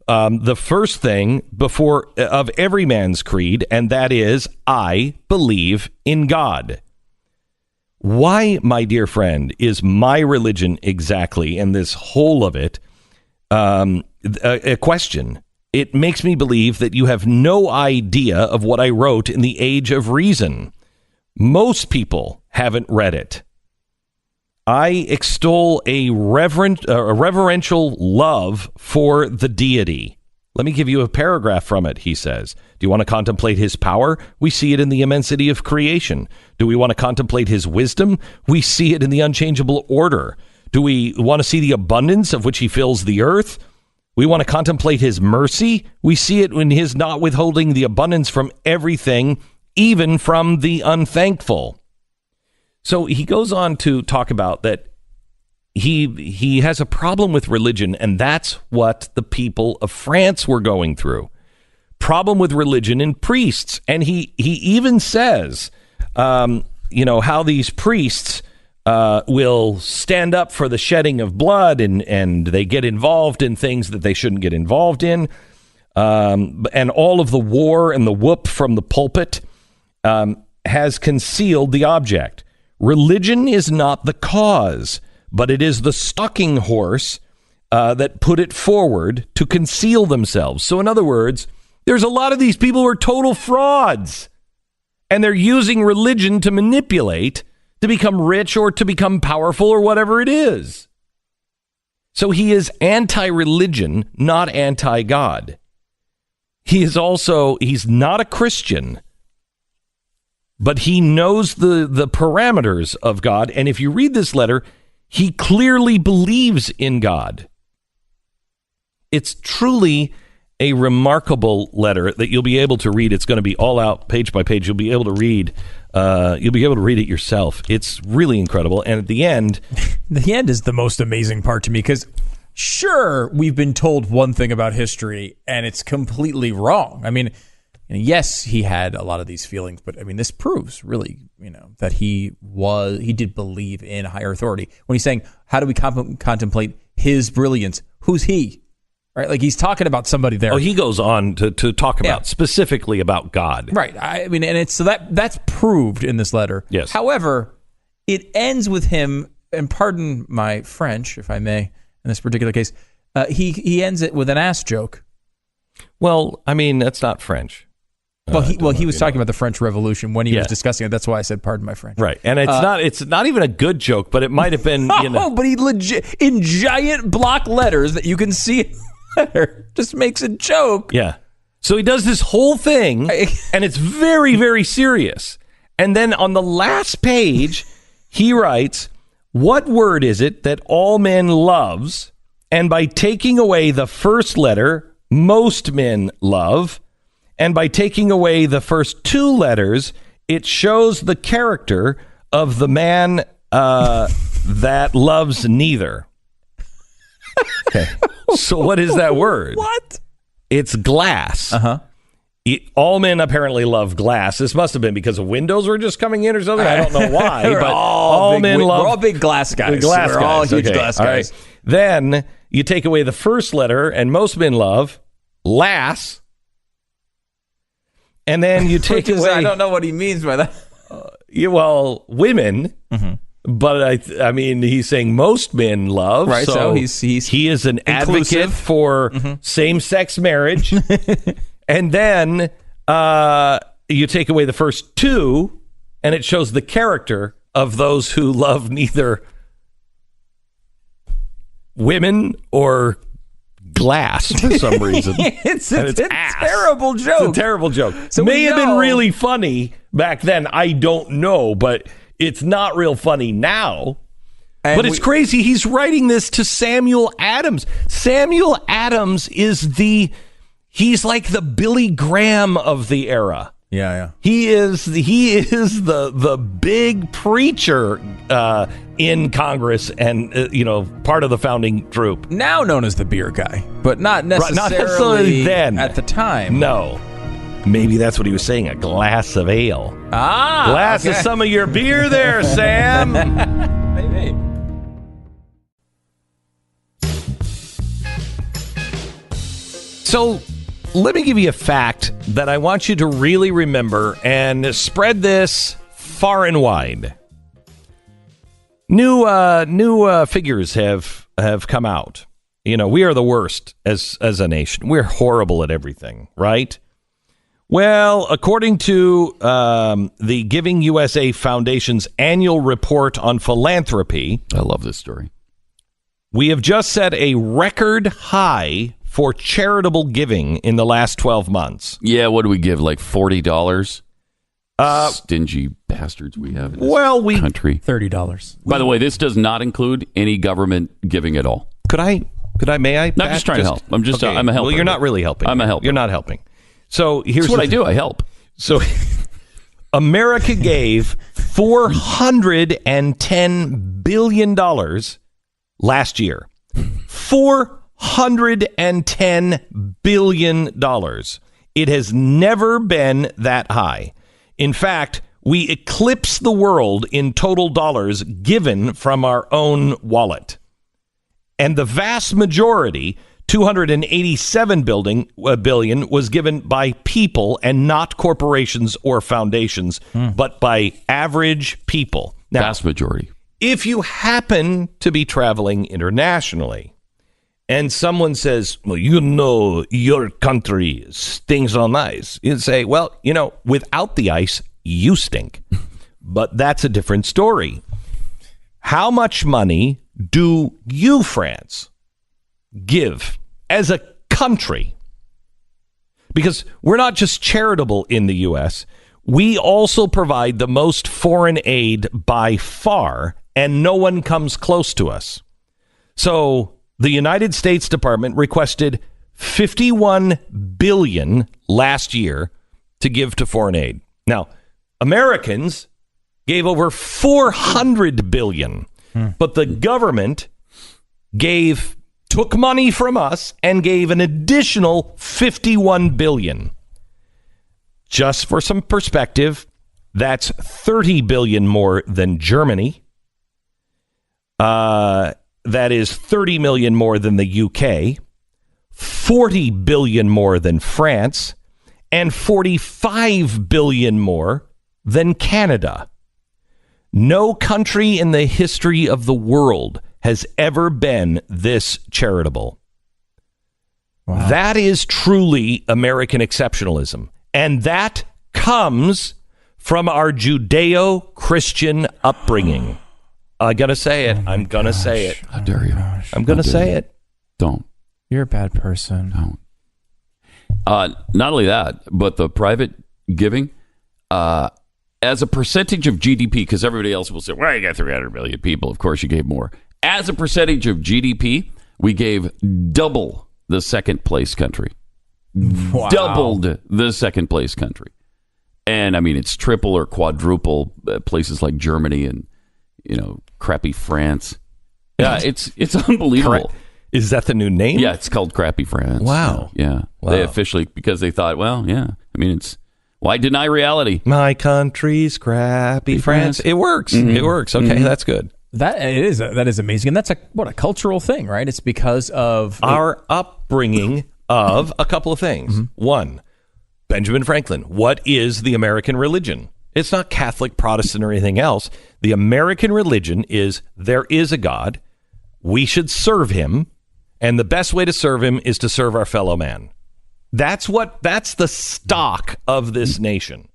the first thing before of every man's creed, and that is, I believe in God. Why, my dear friend, is my religion exactly, and this whole of it, a question? It makes me believe that you have no idea of what I wrote in the Age of Reason. Most people haven't read it. I extol a reverential love for the deity. Let me give you a paragraph from it, he says. Do you want to contemplate his power? We see it in the immensity of creation. Do we want to contemplate his wisdom? We see it in the unchangeable order. Do we want to see the abundance of which he fills the earth? We want to contemplate his mercy. We see it in his not withholding the abundance from everything, even from the unthankful. So he goes on to talk about that he has a problem with religion, and that's what the people of France were going through. Problem with religion and priests. And he even says, how these priests will stand up for the shedding of blood and they get involved in things that they shouldn't get involved in. And all of the war and the whoop from the pulpit has concealed the object. Religion is not the cause, but it is the stalking horse that put it forward to conceal themselves. So in other words, there's a lot of these people who are total frauds, and they're using religion to manipulate, to become rich or to become powerful or whatever it is. So he is anti-religion, not anti-God. He's not a Christian, but he knows the parameters of God. And if you read this letter, he clearly believes in God. It's truly a remarkable letter that you'll be able to read. It's going to be all out, page by page. You'll be able to read. You'll be able to read it yourself. It's really incredible. And at the end, the end is the most amazing part to me, because sure, we've been told one thing about history, and it's completely wrong. I mean, yes, he had a lot of these feelings, but I mean, this proves really, that he did believe in higher authority. When he's saying, how do we contemplate his brilliance? Who's he? right? Like he's talking about somebody there. Oh, he goes on to talk about specifically about God. Right. I mean, and it's so that's proved in this letter. Yes. However, it ends with him, and pardon my French, if I may, in this particular case, he ends it with an ass joke. Well, I mean, that's not French. He was talking about the French Revolution when he was discussing it. That's why I said pardon my French. Right. And it's not even a good joke, but it might have been, but he legit in giant block letters that you can see in the letter just makes a joke. Yeah. So he does this whole thing and it's very, very serious. And then on the last page, he writes, "What word is it that all men loves? And by taking away the first letter, most men love. And by taking away the first two letters, it shows the character of the man that loves neither." Okay. So what is that word? What? It's glass. Uh-huh. All men apparently love glass. This must have been because of windows were just coming in or something. I don't know why, but all men love... We're all big glass guys. We're all huge glass guys. All right. Then you take away the first letter, and most men love lass. And then you take away... I don't know what he means by that. Women. Mm-hmm. But I mean, he's saying most men love. Right, so he is an inclusive. advocate for same-sex marriage. And then you take away the first two, and it shows the character of those who love neither women or glass for some reason. It's a terrible joke. It's a terrible joke. So May have been really funny back then. I don't know, but it's not real funny now. But it's crazy. He's writing this to Samuel Adams. Samuel Adams is he's like the Billy Graham of the era. Yeah. He is the big preacher in Congress and part of the founding troop. Now known as the beer guy, but not necessarily then. At the time. No. Maybe that's what he was saying, a glass of ale. Glass of some of your beer there, Sam. Maybe. So let me give you a fact that I want you to really remember and spread this far and wide. New figures have come out. We are the worst as a nation. We're horrible at everything, right? Well, according to the Giving USA Foundation's annual report on philanthropy, I love this story. We have just set a record high for charitable giving in the last 12 months. Yeah, what do we give, like $40? Stingy bastards we have in this country. $30. By the way, this does not include any government giving at all. May I? No, I'm just trying to help. I'm a helper. Well, you're not really helping. I'm a helper. You're not helping. So here's what I do. I help. So America gave $410 billion last year. $410 billion. It has never been that high. In fact, we eclipse the world in total dollars given from our own wallet. And the vast majority, $287 billion, was given by people and not corporations or foundations, but by average people. Now, vast majority. If you happen to be traveling internationally and someone says, well, your country stinks on ice, you'd say, well, without the ice, you stink. But that's a different story. How much money do you, France, give as a country? Because we're not just charitable in the U.S., we also provide the most foreign aid by far, and no one comes close to us. So the United States Department requested $51 billion last year to give to foreign aid. Now, Americans gave over $400 billion, but the government took money from us and gave an additional $51 billion. Just for some perspective, that's $30 billion more than Germany. That is $30 million more than the UK, 40 billion more than France, and 45 billion more than Canada. No country in the history of the world has ever been this charitable. Wow. That is truly American exceptionalism. And that comes from our Judeo-Christian upbringing. I got to say it. I'm going to say it. How dare you? I'm going to say it. Don't. You're a bad person. Don't. Not only that, but the private giving, as a percentage of GDP, because everybody else will say, well, you got 300 million people. Of course, you gave more. As a percentage of GDP, we gave double the second place country. Wow. Doubled the second place country. And I mean, it's triple or quadruple places like Germany and, crappy France. Yeah, it's unbelievable. Is that the new name? Yeah, it's called Crappy France. Wow. Yeah. Wow. They officially, because they thought, well, yeah, I mean, why deny reality? My country's crappy France. It works. Mm-hmm. It works. Okay, that's good. That is amazing. And that's a cultural thing, right? It's because of our upbringing of a couple of things. Mm-hmm. One, Benjamin Franklin. What is the American religion? It's not Catholic, Protestant, or anything else. The American religion is there is a God. We should serve him. And the best way to serve him is to serve our fellow man. That's the stock of this nation.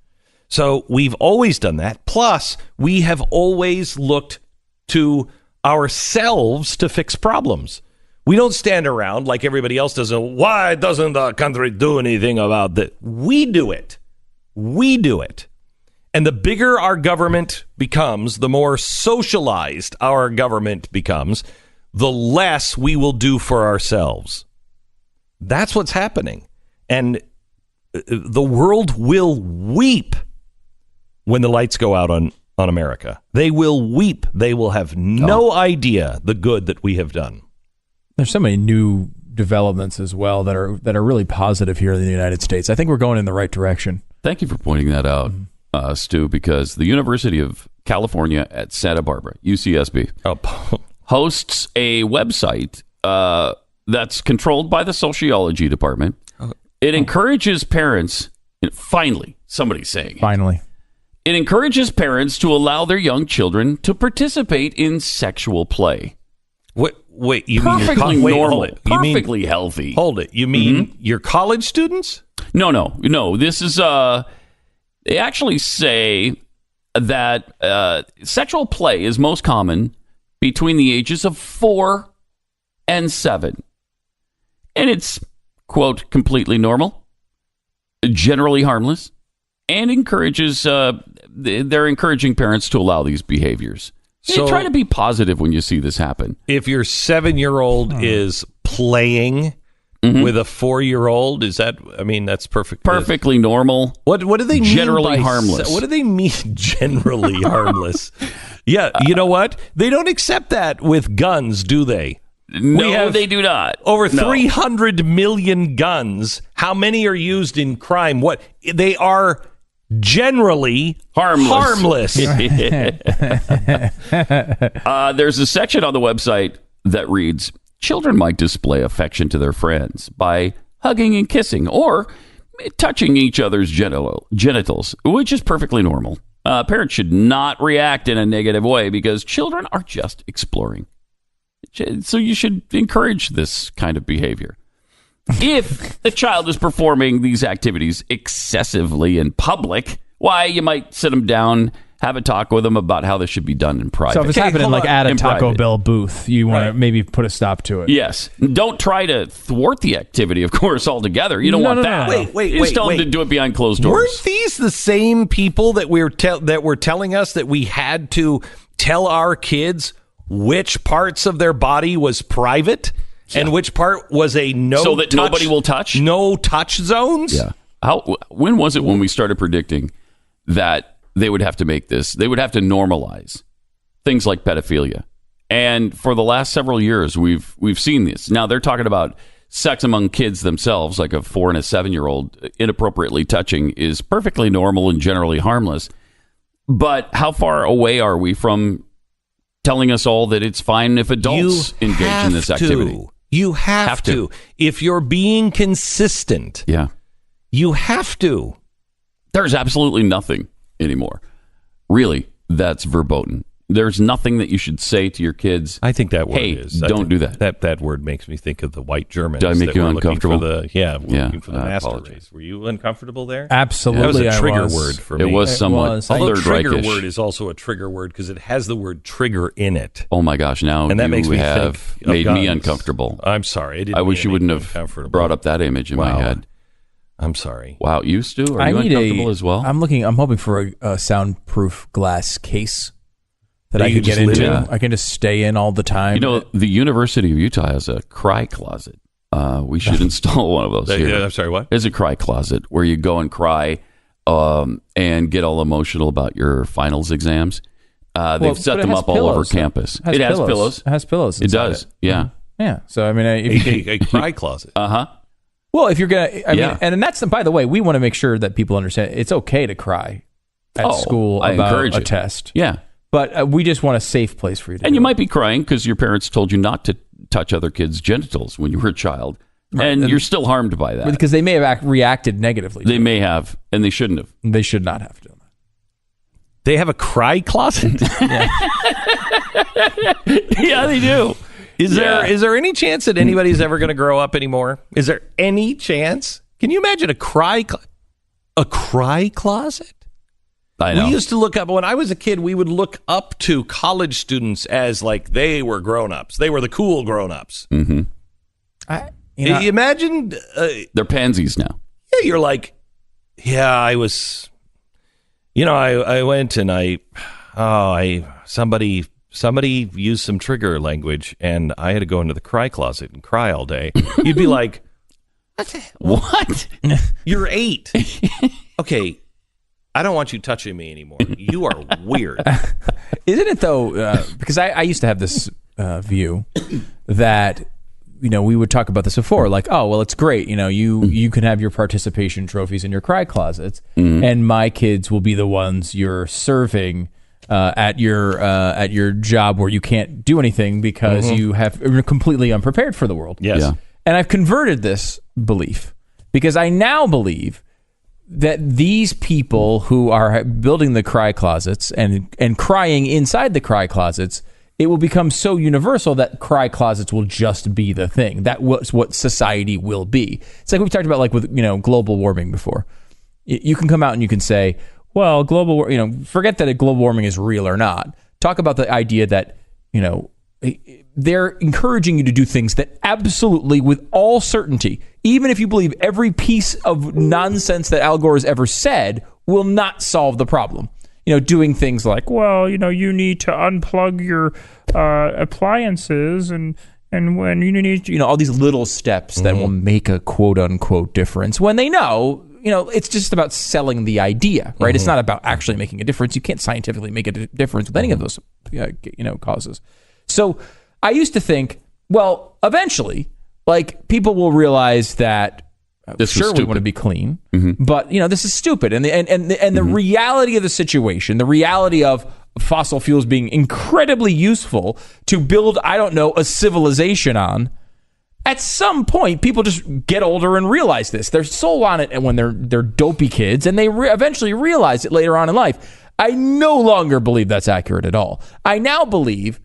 So we've always done that. Plus, we have always looked to ourselves to fix problems. We don't stand around like everybody else does. Why doesn't the country do anything about that? We do it. We do it. And the bigger our government becomes, the more socialized our government becomes, the less we will do for ourselves. That's what's happening. And the world will weep when the lights go out on America. They will weep. They will have no idea the good that we have done. There's so many new developments as well that are really positive here in the United States. I think we're going in the right direction. Thank you for pointing that out, Stu, because the University of California at Santa Barbara, UCSB, hosts a website that's controlled by the sociology department. It encourages parents, finally, somebody's saying finally. It encourages parents to allow their young children to participate in sexual play. Wait, you perfectly mean normal, perfectly healthy. Hold it. You mean your college students? No. This is they actually say that sexual play is most common between the ages of 4 and 7. And it's, quote, completely normal, generally harmless, and encourages, they're encouraging parents to allow these behaviors. So try to be positive when you see this happen. If your 7-year-old is playing with a 4-year-old, that's perfect. Perfectly normal. What do they mean generally harmless? What do they mean generally harmless? Yeah, you know what? They don't accept that with guns, do they? No, they do not. Over 300 million guns. How many are used in crime? They are generally harmless. There's a section on the website that reads, children might display affection to their friends by hugging and kissing or touching each other's genitals, which is perfectly normal. Parents should not react in a negative way because children are just exploring. So you should encourage this kind of behavior. If the child is performing these activities excessively in public, why, you might sit them down, have a talk with them about how this should be done in private. So if it's happening at a Taco Bell booth, you want to maybe put a stop to it. Yes. Don't try to thwart the activity, of course, altogether. You don't want that. Wait. Just tell them to do it behind closed doors. Weren't these the same people that were telling us that we had to tell our kids which parts of their body was private and which part was a so that nobody will touch? No touch zones? Yeah. When was it when we started predicting that they would have to make this? They would have to normalize things like pedophilia. And for the last several years, we've seen this. Now, they're talking about sex among kids themselves, like a 4 and a 7-year-old inappropriately touching is perfectly normal and generally harmless. But how far away are we from telling us all that it's fine if adults engage in this activity? You have to. If you're being consistent, you have to. There's absolutely nothing anymore, really, that's verboten. There's nothing that you should say to your kids. I think that word hey, is. don't do that. That word makes me think of the white Germans. Did I make that you were uncomfortable? Looking for the master apologize. race. Were you uncomfortable there? Absolutely, that was a trigger word for me. It was somewhat. Although Third trigger Reich-ish. word is also a trigger word because it has the word trigger in it. Oh my gosh! Now and that makes me have think of made me guns. uncomfortable. I'm sorry. I wish you wouldn't have brought up that image in my head. I'm sorry. Wow, you Stu, are you uncomfortable as well? I'm hoping for a soundproof glass case that I you can just get into. live in? I can just stay in all the time. You know, the University of Utah has a cry closet. We should install one of those here. I'm sorry, what? There's a cry closet where you go and cry and get all emotional about your finals exams. They've set them up all over campus. It has pillows. It has pillows. It does. Yeah. Yeah. So I mean, a cry closet. Well, if you're gonna, I mean, and that's by the way, we want to make sure that people understand it's okay to cry at school about a test. Yeah. But we just want a safe place for you to And you might be crying because your parents told you not to touch other kids' genitals when you were a child. Right. And you're still harmed by that. Because they may have reacted negatively. They may have, and they shouldn't have. They should not have done that. They have a cry closet? Yeah, they do. Is there any chance that anybody's ever going to grow up anymore? Is there any chance? Can you imagine a cry closet? I know. We used to look up, when I was a kid, we would look up to college students as like they were grown-ups. They were the cool grown-ups. Mm-hmm. Imagine... they're pansies now. Yeah, you're like, I was... I went and somebody used some trigger language and I had to go into the cry closet and cry all day. You'd be like, what? You're 8. Okay. I don't want you touching me anymore. You are weird. Isn't it though? Because I used to have this view that we would talk about this before, like, oh well, it's great. You can have your participation trophies in your cry closets, and my kids will be the ones you're serving at your job where you can't do anything because you're completely unprepared for the world. Yes, and I've converted this belief because I now believe that these people who are building the cry closets and crying inside the cry closets, it will become so universal that cry closets will just be the thing. That was what society will be. It's like we've talked about, like with global warming before. You can come out and you can say, well, forget that global warming is real or not. Talk about the idea that they're encouraging you to do things that absolutely, with all certainty, even if you believe every piece of nonsense that Al Gore has ever said, will not solve the problem. Doing things like, well, you need to unplug your appliances and when you need, all these little steps that will make a quote unquote difference when they know, it's just about selling the idea, right? It's not about actually making a difference. You can't scientifically make a difference with any of those, causes. So I used to think, well, eventually, like, people will realize that sure, we want to be clean, but this is stupid. And the reality of the situation, the reality of fossil fuels being incredibly useful to build, a civilization on. At some point, people just get older and realize this. They're so on it when they're dopey kids, and they eventually realize it later on in life. I no longer believe that's accurate at all. I now believe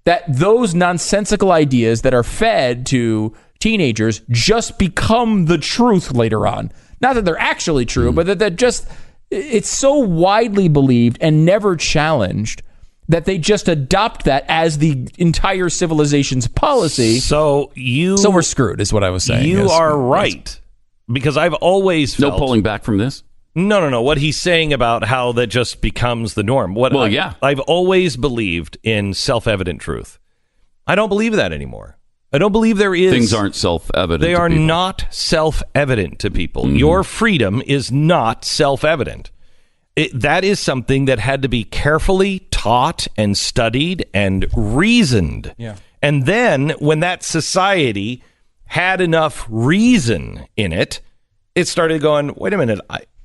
that those nonsensical ideas that are fed to teenagers just become the truth later on. Not that they're actually true, but that it's so widely believed and never challenged that they just adopt that as the entire civilization's policy. So we're screwed, is what I was saying. You are right. Because I've always felt... No pulling back from this? No. What he's saying about how that just becomes the norm. I've always believed in self-evident truth. I don't believe that anymore. I don't believe there is... Things aren't self-evident They to are people. not self-evident to people. Your freedom is not self-evident. That is something that had to be carefully taught and studied and reasoned. Yeah. And then when that society had enough reason in it, it started going, wait a minute,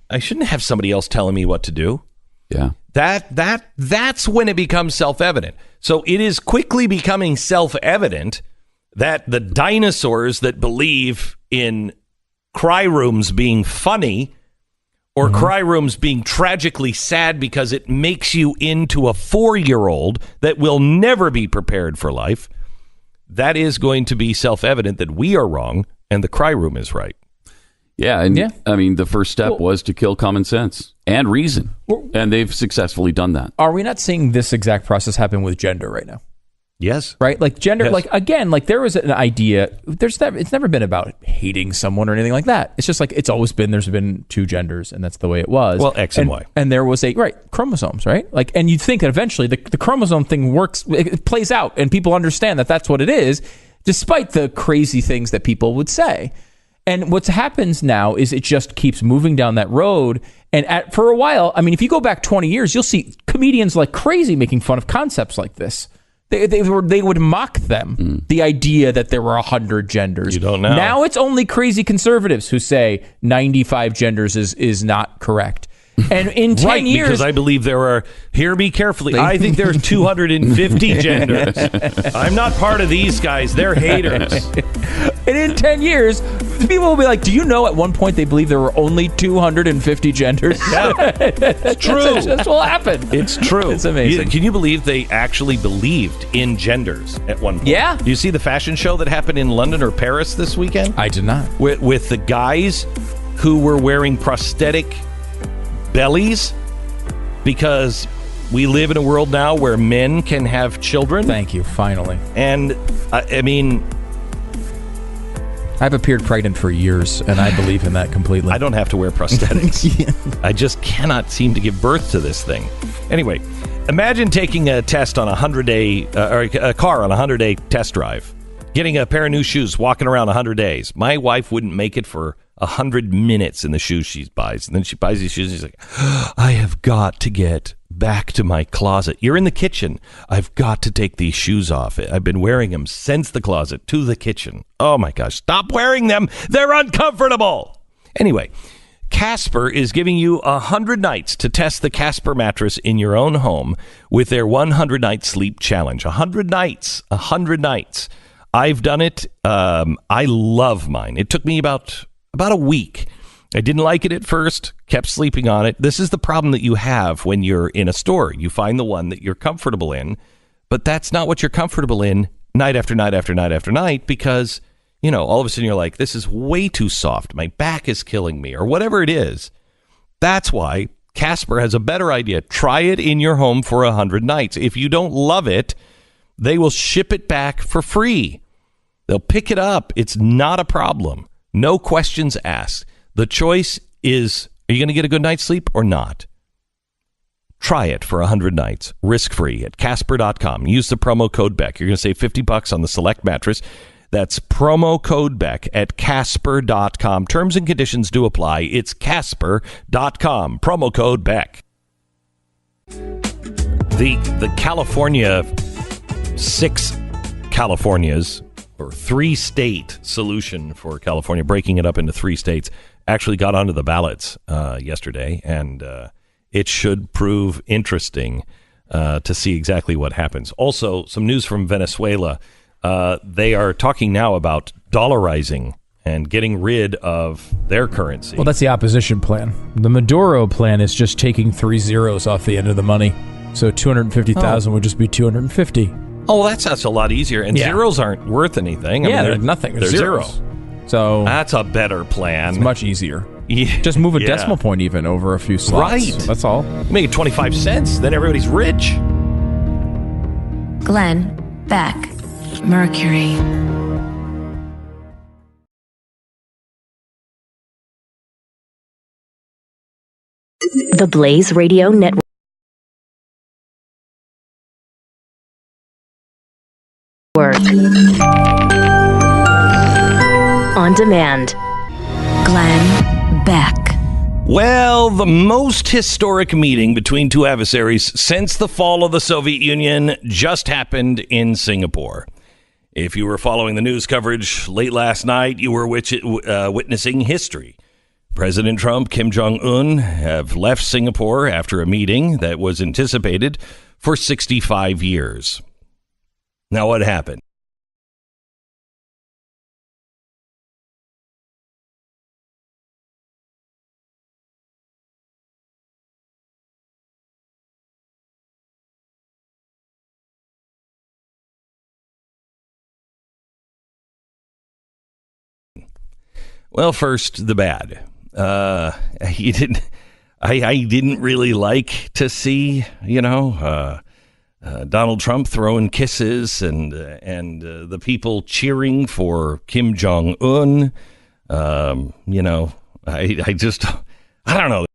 I shouldn't have somebody else telling me what to do. Yeah. That's when it becomes self-evident. So it is quickly becoming self-evident that the dinosaurs that believe in cry rooms being funny or cry rooms being tragically sad because it makes you into a 4-year-old that will never be prepared for life, that is going to be self-evident that we are wrong and the cry room is right. Yeah, and I mean, the first step was to kill common sense and reason, and they've successfully done that. Are we not seeing this exact process happen with gender right now? Yes. Right? Like gender, like again, like there was an idea, it's never been about hating someone or anything like that. It's just like, it's always been, there's been two genders and that's the way it was. Well, X and Y. And there was chromosomes, right? Like, and you'd think that eventually the chromosome thing works, it plays out and people understand that that's what it is, despite the crazy things that people would say. And what happens now is it just keeps moving down that road. And for a while, I mean, if you go back 20 years, you'll see comedians like crazy making fun of concepts like this. They would mock them, the idea that there were 100 genders. You don't know. Now it's only crazy conservatives who say 95 genders is not correct. And in 10 years... because I believe there are... Hear me carefully. I think there's 250 genders. I'm not part of these guys. They're haters. And in 10 years, people will be like, do you know at one point they believe there were only 250 genders? Yeah. It's true. That's what will happen. It's true. It's amazing. Can you believe they actually believed in genders at one point? Yeah. Do you see the fashion show that happened in London or Paris this weekend? I did not. With the guys who were wearing prosthetic bellies because we live in a world now where men can have children. Thank you, finally. And I mean, I've appeared pregnant for years, and I believe in that completely. I don't have to wear prosthetics. I just cannot seem to give birth to this thing. Anyway, imagine taking a test on a 100-day, or a car on a 100-day test drive, getting a pair of new shoes, walking around 100 days. My wife wouldn't make it for 100 minutes in the shoes she buys. And then she buys these shoes and she's like, I have got to get back to my closet. You're in the kitchen. I've got to take these shoes off. I've been wearing them since the closet to the kitchen. Oh my gosh, stop wearing them. They're uncomfortable. Anyway, Casper is giving you 100 nights to test the Casper mattress in your own home with their 100-night sleep challenge. 100 nights. 100 nights. I've done it. I love mine. It took me about a week. I didn't like it at first, kept sleeping on it. This is the problem that you have when you're in a store. You find the one that you're comfortable in, but that's not what you're comfortable in night after night after night after night because, you know, all of a sudden you're like, this is way too soft. My back is killing me or whatever it is. That's why Casper has a better idea. Try it in your home for 100 nights. If you don't love it, they will ship it back for free. They'll pick it up. It's not a problem. No questions asked. The choice is, are you going to get a good night's sleep or not? Try it for 100 nights, risk-free at Casper.com. Use the promo code Beck. You're going to save $50 on the select mattress. That's promo code Beck at Casper.com. Terms and conditions do apply. It's Casper.com. Promo code Beck. The California, 6 Californias, or 3-state solution for California, breaking it up into 3 states, actually got onto the ballots yesterday, and it should prove interesting to see exactly what happens. Also, some news from Venezuela. They are talking now about dollarizing and getting rid of their currency. Well, that's the opposition plan. The Maduro plan is just taking 3 zeros off the end of the money. So 250,000 would just be 250. Oh, that's a lot easier. And zeros aren't worth anything. They're nothing. They're zeros. So that's a better plan. It's much easier. Yeah. Just move a decimal point even over a few slots. Right. That's all. Make it 25 cents. Then everybody's rich. Glenn, Beck, Mercury. The Blaze Radio Network. On demand. Glenn Beck. Well, the most historic meeting between two adversaries since the fall of the Soviet Union just happened in Singapore. If you were following the news coverage late last night, you were witnessing history. President Trump, Kim Jong Un have left Singapore after a meeting that was anticipated for 65 years. Now, what happened? Well, first, the bad. He didn't. I didn't really like to see, Donald Trump throwing kisses and the people cheering for Kim Jong Un. I don't know.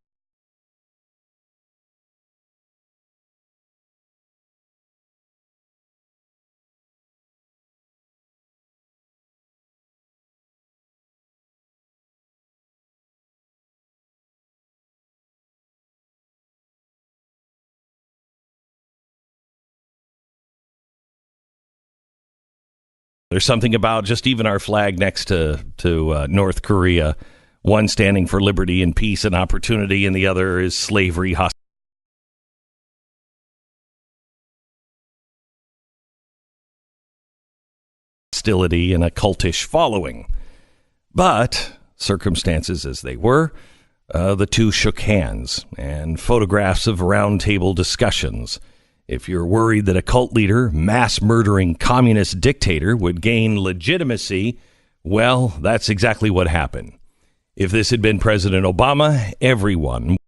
There's something about just even our flag next to North Korea, one standing for liberty and peace and opportunity, and the other is slavery, hostility, and a cultish following. But circumstances as they were, the two shook hands, and photographs of roundtable discussions. If you're worried that a cult leader, mass-murdering communist dictator would gain legitimacy, well, that's exactly what happened. If this had been President Obama, everyone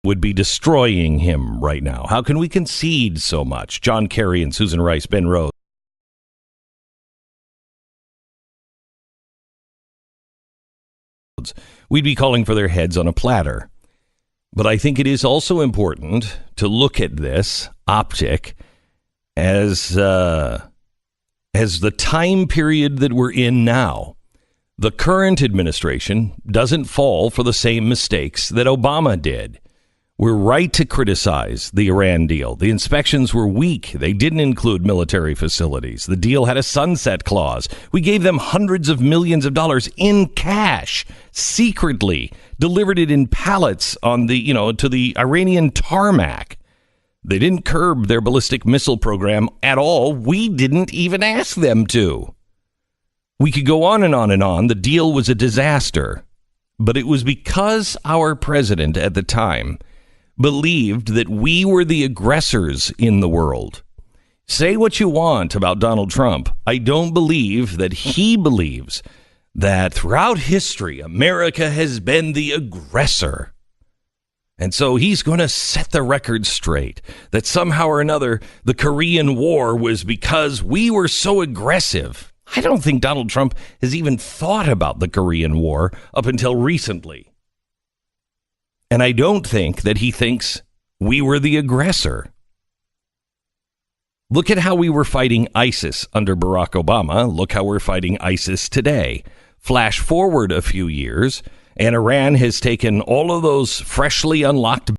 would be destroying him right now. How can we concede so much? John Kerry and Susan Rice, Ben Rhodes. We'd be calling for their heads on a platter. But I think it is also important to look at this optic as the time period that we're in now. The current administration doesn't fall for the same mistakes that Obama did. We're right to criticize the Iran deal. The inspections were weak. They didn't include military facilities. The deal had a sunset clause. We gave them hundreds of millions of dollars in cash, secretly, delivered it in pallets on to the Iranian tarmac. They didn't curb their ballistic missile program at all. We didn't even ask them to. We could go on and on and on. The deal was a disaster. But it was because our president at the time believed that we were the aggressors in the world. Say what you want about Donald Trump. I don't believe that he believes that throughout history, America has been the aggressor. And so he's going to set the record straight that somehow or another, the Korean War was because we were so aggressive. I don't think Donald Trump has even thought about the Korean War up until recently. And I don't think that he thinks we were the aggressor. Look at how we were fighting ISIS under Barack Obama. Look how we're fighting ISIS today. Flash forward a few years, and Iran has taken all of those freshly unlocked